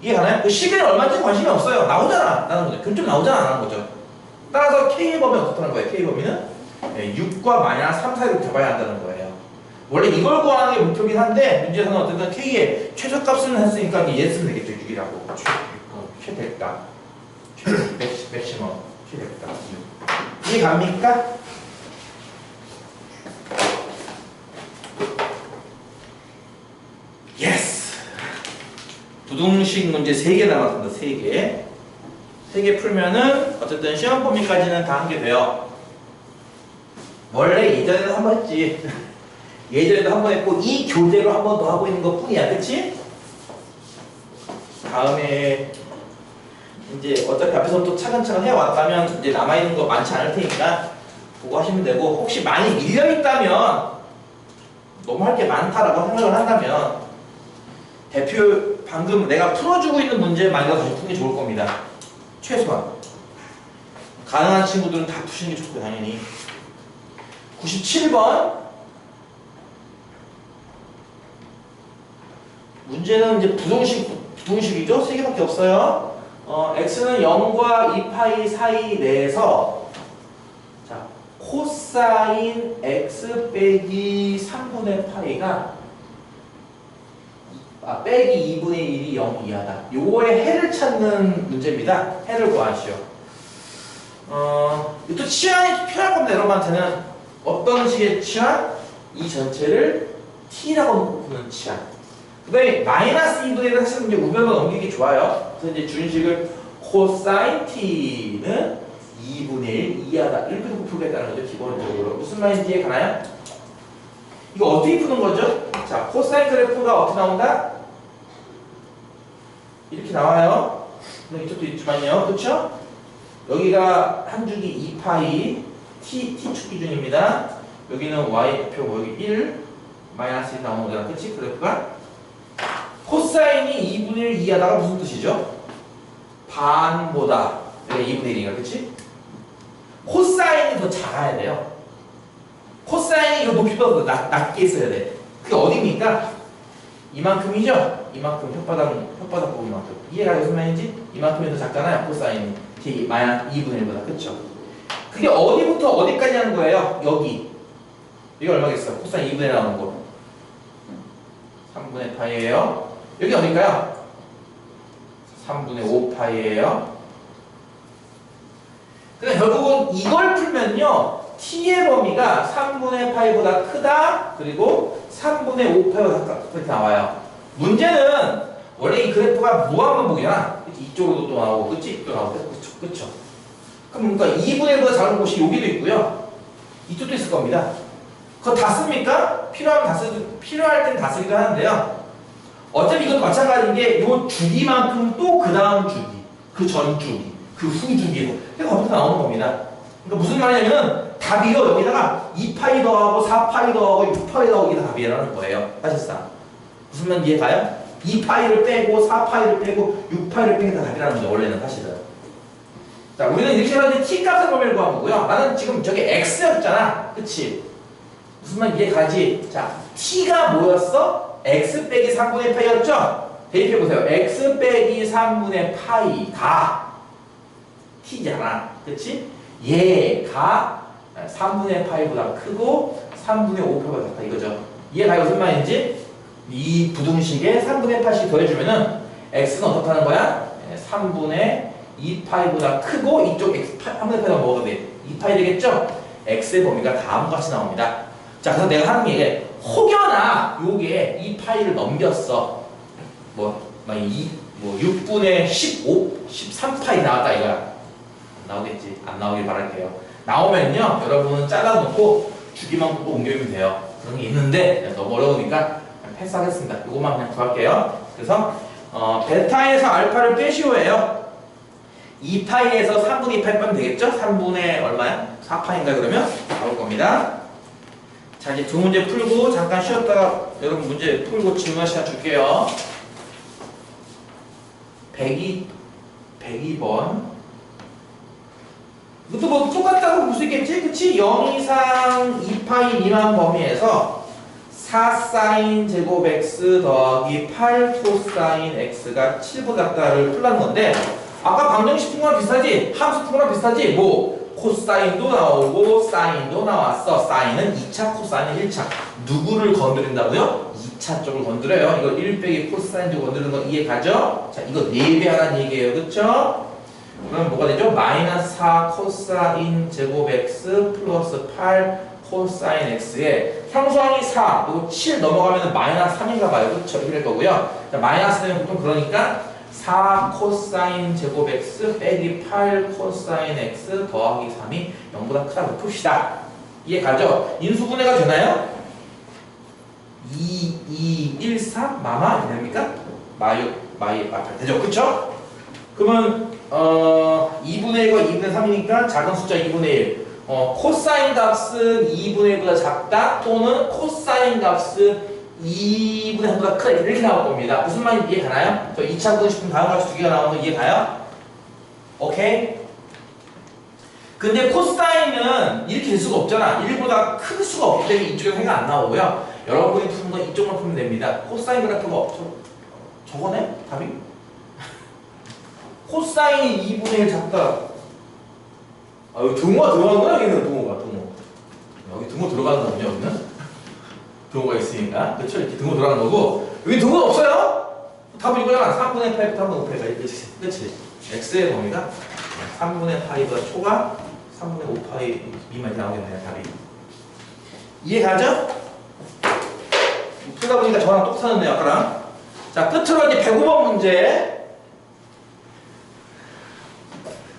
이해가나요? 그 실근이 얼마인지 관심이 없어요. 나오잖아. 라는 거죠. 교점 나오잖아. 라는 거죠. 따라서 K의 범위 어떻다는 거예요? K의 범위는 6과 마이너스 3 사이로 잡아야 한다는 거예요. 원래 이걸 구하는 게 목표긴 한데 문제에서는 어쨌든 K의 최저값을 했으니까 얘 쓰면 되겠죠. 6이라고. 최대값. 맥시멈. 최대값. 6. 이해 갑니까? 예스! 부등식 문제 3개 남았습니다. 3개. 3개 풀면은 어쨌든 시험 범위까지는 다 한 게 돼요. 원래 예전에도 한 번 했지. 예전에도 한 번 했고 이 교재로 한 번 더 하고 있는 것 뿐이야. 그치? 다음에 이제 어차피 앞에서부터 차근차근 해왔다면 이제 남아있는 거 많지 않을 테니까 보고 하시면 되고, 혹시 많이 밀려있다면 너무 할 게 많다라고 생각을 한다면 대표 방금 내가 풀어주고 있는 문제 많이 가서 푸는 게 좋을 겁니다. 최소한 가능한 친구들은 다 푸시는 게 좋고 당연히. 97번 문제는 이제 부등식이죠. 3개밖에 없어요. x는 0과 2파이 사이 내에서 자 코사인 x 빼기 3분의 파이가 빼기 2분의 1이 0 이하다. 요거의 해를 찾는 문제입니다. 해를 구하시오. 또 치환이 필요할 겁니다. 여러분한테는 어떤 식의 치환? 이 전체를 t라고 놓고 푸는 치환. 그 다음에 마이너스 2분의 1은 사실 이제 우변으로 넘기기 좋아요. 그래서 이제 준식을 코사인 t는 2분의 1 이하다. 이렇게 놓고 풀겠다는 거죠. 기본적으로. 무슨 말인지 이해가나요? 이거 어떻게 푸는 거죠? 자, 코사인 그래프가 어떻게 나온다? 이렇게 나와요. 이쪽도 있지만요. 그쵸? 여기가 한 줄기 2파이 t축 기준입니다. 여기는 y표 여기 1 마이너스 1 나오는 거잖아. 그치? 그래프가 코사인이 2분의 1 이하다가 무슨 뜻이죠? 반보다 여기 2분의 1이니까 그치? 코사인이 더 작아야 돼요. 코사인이 이 높이보다 더 낮게 있어야 돼. 그게 어디입니까? 이만큼이죠? 이만큼 혓바닥 부분만큼. 이해가 무슨 말인지? 이만큼이 더 작잖아요. 코사인 t 마이너스 2분의 1보다. 그쵸? 그게 어디부터 어디까지 하는 거예요? 여기. 이거 얼마겠어요? 코사인 2분의 1 나오는 거. 3분의 파이예요. 여기 어딜까요? 3분의 5파이예요. 그러니까 결국은 이걸 풀면요. t의 범위가 3분의 파이보다 크다. 그리고 3분의 5파이보다 작다. 그렇게 나와요. 문제는 원래 이 그래프가 무한반복이잖아. 이쪽으로도 또 나오고 그치? 또 나오고 그쵸? 그럼 그러니까 2분의 1보다 작은 곳이 여기도 있고요. 이쪽도 있을 겁니다. 그거 다 씁니까? 필요할 땐 다 쓰기도 하는데요. 어차피 이것도 마찬가지인 게 요 주기만큼 또 그 다음 주기, 그 전 주기, 그 후 주기로 거기서 나오는 겁니다. 그러니까 무슨 말이냐면 답이요 여기다가 2파이 더하고 4파이 더하고 6파이 더하고 이게 답이라는 거예요. 사실상 무슨 말 이해가요? 2파이를 빼고 4파이를 빼고 6파이를 빼는 게 답이라는 거죠. 원래는 사실은. 자 우리는 이렇게 해서 t 값을 범위를 구한 거고요. 나는 지금 저게 x였잖아. 그치? 무슨 말 이해가지? 자 t가 뭐였어? x 빼기 3분의 파이였죠? 대입해보세요. x 빼기 3분의 파이가 t잖아. 그치? 얘가 3분의 파이보다 크고 3분의 5파이보다 작다 이거죠. 이해가요? 무슨 말인지? 이 부등식에 3분의 8씩 더해주면은 x는 어떻다는 거야? 3분의 2파이보다 크고 이쪽 x 3분의 8가 뭐가 돼? 2파이 되겠죠? x의 범위가 다음과 같이 나옵니다. 자 그래서 내가 하는 게 혹여나 요게 2파이를 넘겼어. 뭐 6분의 15, 13파이 나왔다 이거야. 안 나오겠지. 안 나오길 바랄게요. 나오면요 여러분은 잘라놓고 주기만 꼭 옮기면 돼요. 그런 게 있는데 너무 어려우니까 패스하겠습니다. 이것만 그냥 구할게요. 그래서 베타에서 알파를 빼시오예요. 2파이에서 3분의 2파이 빼면 되겠죠? 3분의 얼마야? 4파이인가 그러면? 나올 겁니다. 자 이제 두 문제 풀고 잠깐 쉬었다가 여러분 문제 풀고 질문 시간 줄게요. 102번 이것도 뭐 똑같다고 볼 수 있겠지? 그치? 0 이상 2파이 미만 범위에서 4사인 제곱 x 더하기 8 코사인 x가 7보다 작다를 풀라는 건데 아까 방정식 푼 거랑 비슷하지? 함수 푼 거랑 비슷하지? 뭐 코사인도 나오고 사인도 나왔어. 사인은 2차, 코사인은 1차. 누구를 건드린다고요? 2차 쪽을 건드려요. 이거 1 빼기 코사인 쪽 건드리는 거 이해 가죠? 자, 이거 4배 하라는 얘기예요. 그쵸? 그럼 뭐가 되죠? 마이너스 4 코사인 제곱 x 플러스 8 코사인 x에 상수항이 4, 그리고 7 넘어가면 마이너스 3인가 봐요. 그쵸? 이럴 거고요. 자, 마이너스 되면 보통 그러니까 4 코사인 제곱 x 빼기 8 코사인 x 더하기 3이 0보다 크다고 풉시다. 이해 가죠? 인수분해가 되나요? 2, 2, 1, 3 마마 이렇게 됩니까? 마이 되죠? 그쵸? 그러면 2분의 1과 2분의 3이니까 작은 숫자 2분의 1 코사인 값은 2분의 1보다 작다 또는 코사인 값은 2분의 3보다 크다 이렇게 나올 겁니다. 무슨 말인지 이해 가나요? 저 2차 분식분 다음 값이 두 개가 나오는 거 이해 가요? 오케이? 근데 코사인은 이렇게 될 수가 없잖아. 1보다 클 수가 없기 때문에 이쪽에 해가 안 나오고요. 여러분이 푸는 건 이쪽만 풀면 됩니다. 코사인 그래프가 저거네? 답이? 코사인이 2분의 1 작다. 여기 등호가 들어가는 거야? 여기는 등호. 여기 등호 들어가는 거군요, 여기는. 등호가 있으니까. 그쵸? 이렇게 등호 들어가는 거고. 여기 등호가 없어요? 답은 이거잖아. 3분의 8부터 3분의 5파이가 그치? x의 범위가 3분의 파이보다 초가 3분의 5파이 미만이 나오겠네요, 답이. 이해 가죠? 풀다 보니까 저랑 똑같았네요, 아까랑. 자, 끝으로 이제 105번 문제.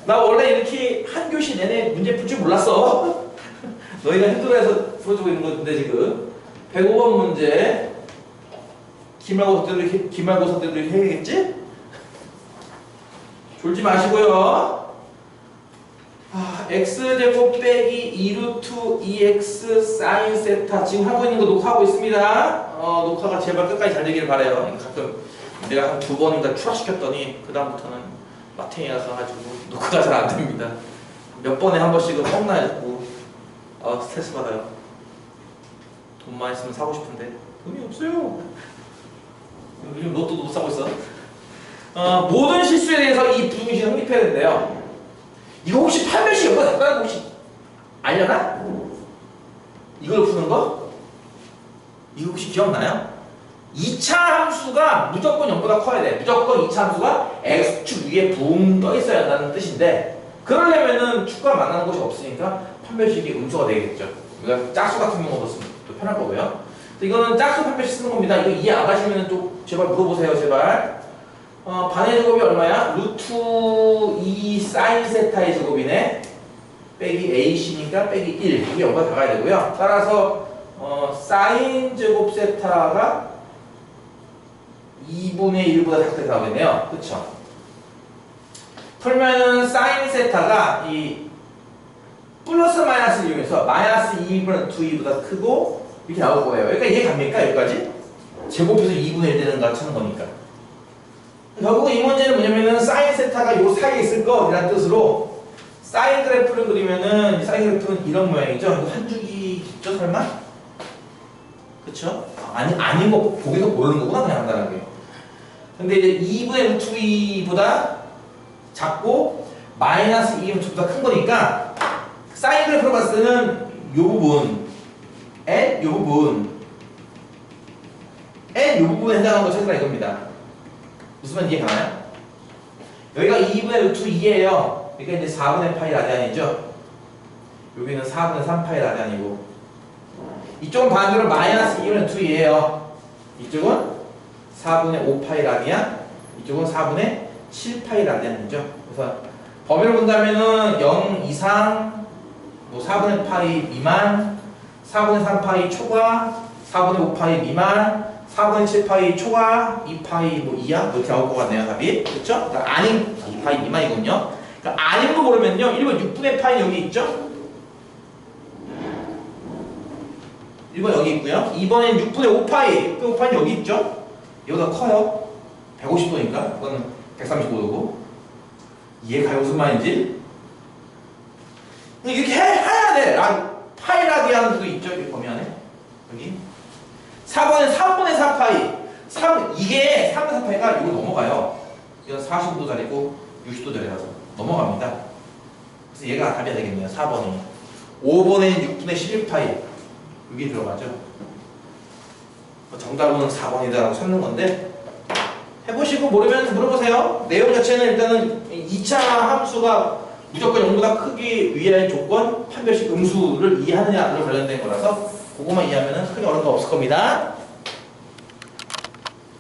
나 원래 이렇게 한 교시 내내 문제 풀 줄 몰랐어. 너희가 힘들어해서 풀어주고 있는 건데 지금 105번 문제 기말고사 때도 이렇게 해야겠지? 졸지 마시고요. x제곱 빼기 2루트 2x 사인 세타 지금 하고 있는 거 녹화하고 있습니다. 녹화가 제발 끝까지 잘 되길 바래요. 가끔 내가 한 2번인가 추락시켰더니 그 다음부터는 마탱이가 가가지고 녹화가 잘 안 됩니다. 몇 번에 한 번씩은 뻥나고 스트레스 받아요. 돈만 있으면 사고 싶은데 의미 없어요. 요즘 로또도 못 사고 있어. 모든 실수에 대해서 이 부등식 성립해야 된대요. 이거 혹시 판별식 연구가 됐다는 거 혹시 알려나? 이걸 푸는 거? 이거 혹시 기억나요? 2차 함수가 무조건 0보다 커야 돼. 무조건 2차 함수가 x축 위에 붕 떠 있어야 한다는 뜻인데, 그러려면은 축과 만나는 곳이 없으니까 판별식이 음수가 되겠죠. 우리가 짝수 같은 경우도 쓰면 또 편할 거고요. 이거는 짝수 판별식 쓰는 겁니다. 이거 이해 안 가시면 좀 제발 물어보세요, 제발. 반의 제곱이 얼마야? 루트 2 사인 세타의 제곱이네. 빼기 ac니까 빼기 1. 이게 0보다 다 가야 되고요. 따라서 사인 제곱 세타가 2분의 1보다 작게 나오겠네요. 그쵸? 풀면은 사인 세타가 이 플러스 마이너스를 이용해서 마이너스 2분의 2보다 크고 이렇게 나올 거예요. 그러니까 이해 갑니까? 여기까지? 제곱해서 2분의 1 되는 거 찾는 거니까. 결국 이 문제는 뭐냐면은 사인 세타가 요 사이에 있을 거라는 뜻으로 사인 그래프를 그리면은 사인 그래프는 이런 모양이죠. 이거 한 줄기 있죠, 설마? 그쵸? 아닌 거 보기도 모르는 거구나, 그냥 간단하게. 근데 이제 2분의 루트 2보다 작고 마이너스 2는 보다 큰 거니까 사인 그래프로 봤을 때는 요 부분 n 요 부분 n 요 부분에 해당하는 거 찾으라 이겁니다. 무슨 말 이해 가나요? 여기가 2분의 루트 2예요. 그러니까 이제 4분의 파이 라디안이죠. 여기는 4분의 3 파이 라디안이고, 이쪽은 반대로 마이너스 2분의 2예요. 이쪽은 4분의 5 파이 라디안, 이쪽은 4분의 7 파이 라디안이죠. 그래서 범위를 본다면은 0 이상, 뭐 4분의 파이 미만, 4분의 3 파이 초과, 4분의 5 파이 미만, 4분의 7 파이 초과, 2 파이 뭐 이하 이렇게 나올 것 같네요, 답이. 그렇죠? 그러니까 아닌 2 파이 미만이군요. 그러니까 아닌 거 모르면요, 1번 6분의 파이 여기 있죠? 1번 여기 있고요. 2번엔 6분의 5파이, 6분의 5파이는 여기 있죠? 여기가 커요. 150도니까. 그건 135도고. 이해가요, 무슨 말인지? 이렇게 해야 돼. 파이 라디안도 있죠, 여기 범위 안에. 여기. 4번엔 3분의 4파이. 이게 3분의 4파이가 이거 넘어가요. 이건 45도짜리고 60도짜리라서 넘어갑니다. 그래서 얘가 답이 되겠네요, 4번이. 5번엔 6분의 11파이. 여기 들어가죠. 정답은 4번이다라고 찾는 건데, 해보시고 모르면 물어보세요. 내용 자체는 일단은 2차 함수가 무조건 0보다 크기 위한 조건, 판별식 음수를 이해하느냐로 관련된 거라서 그것만 이해하면 크게 어려운 거 없을 겁니다.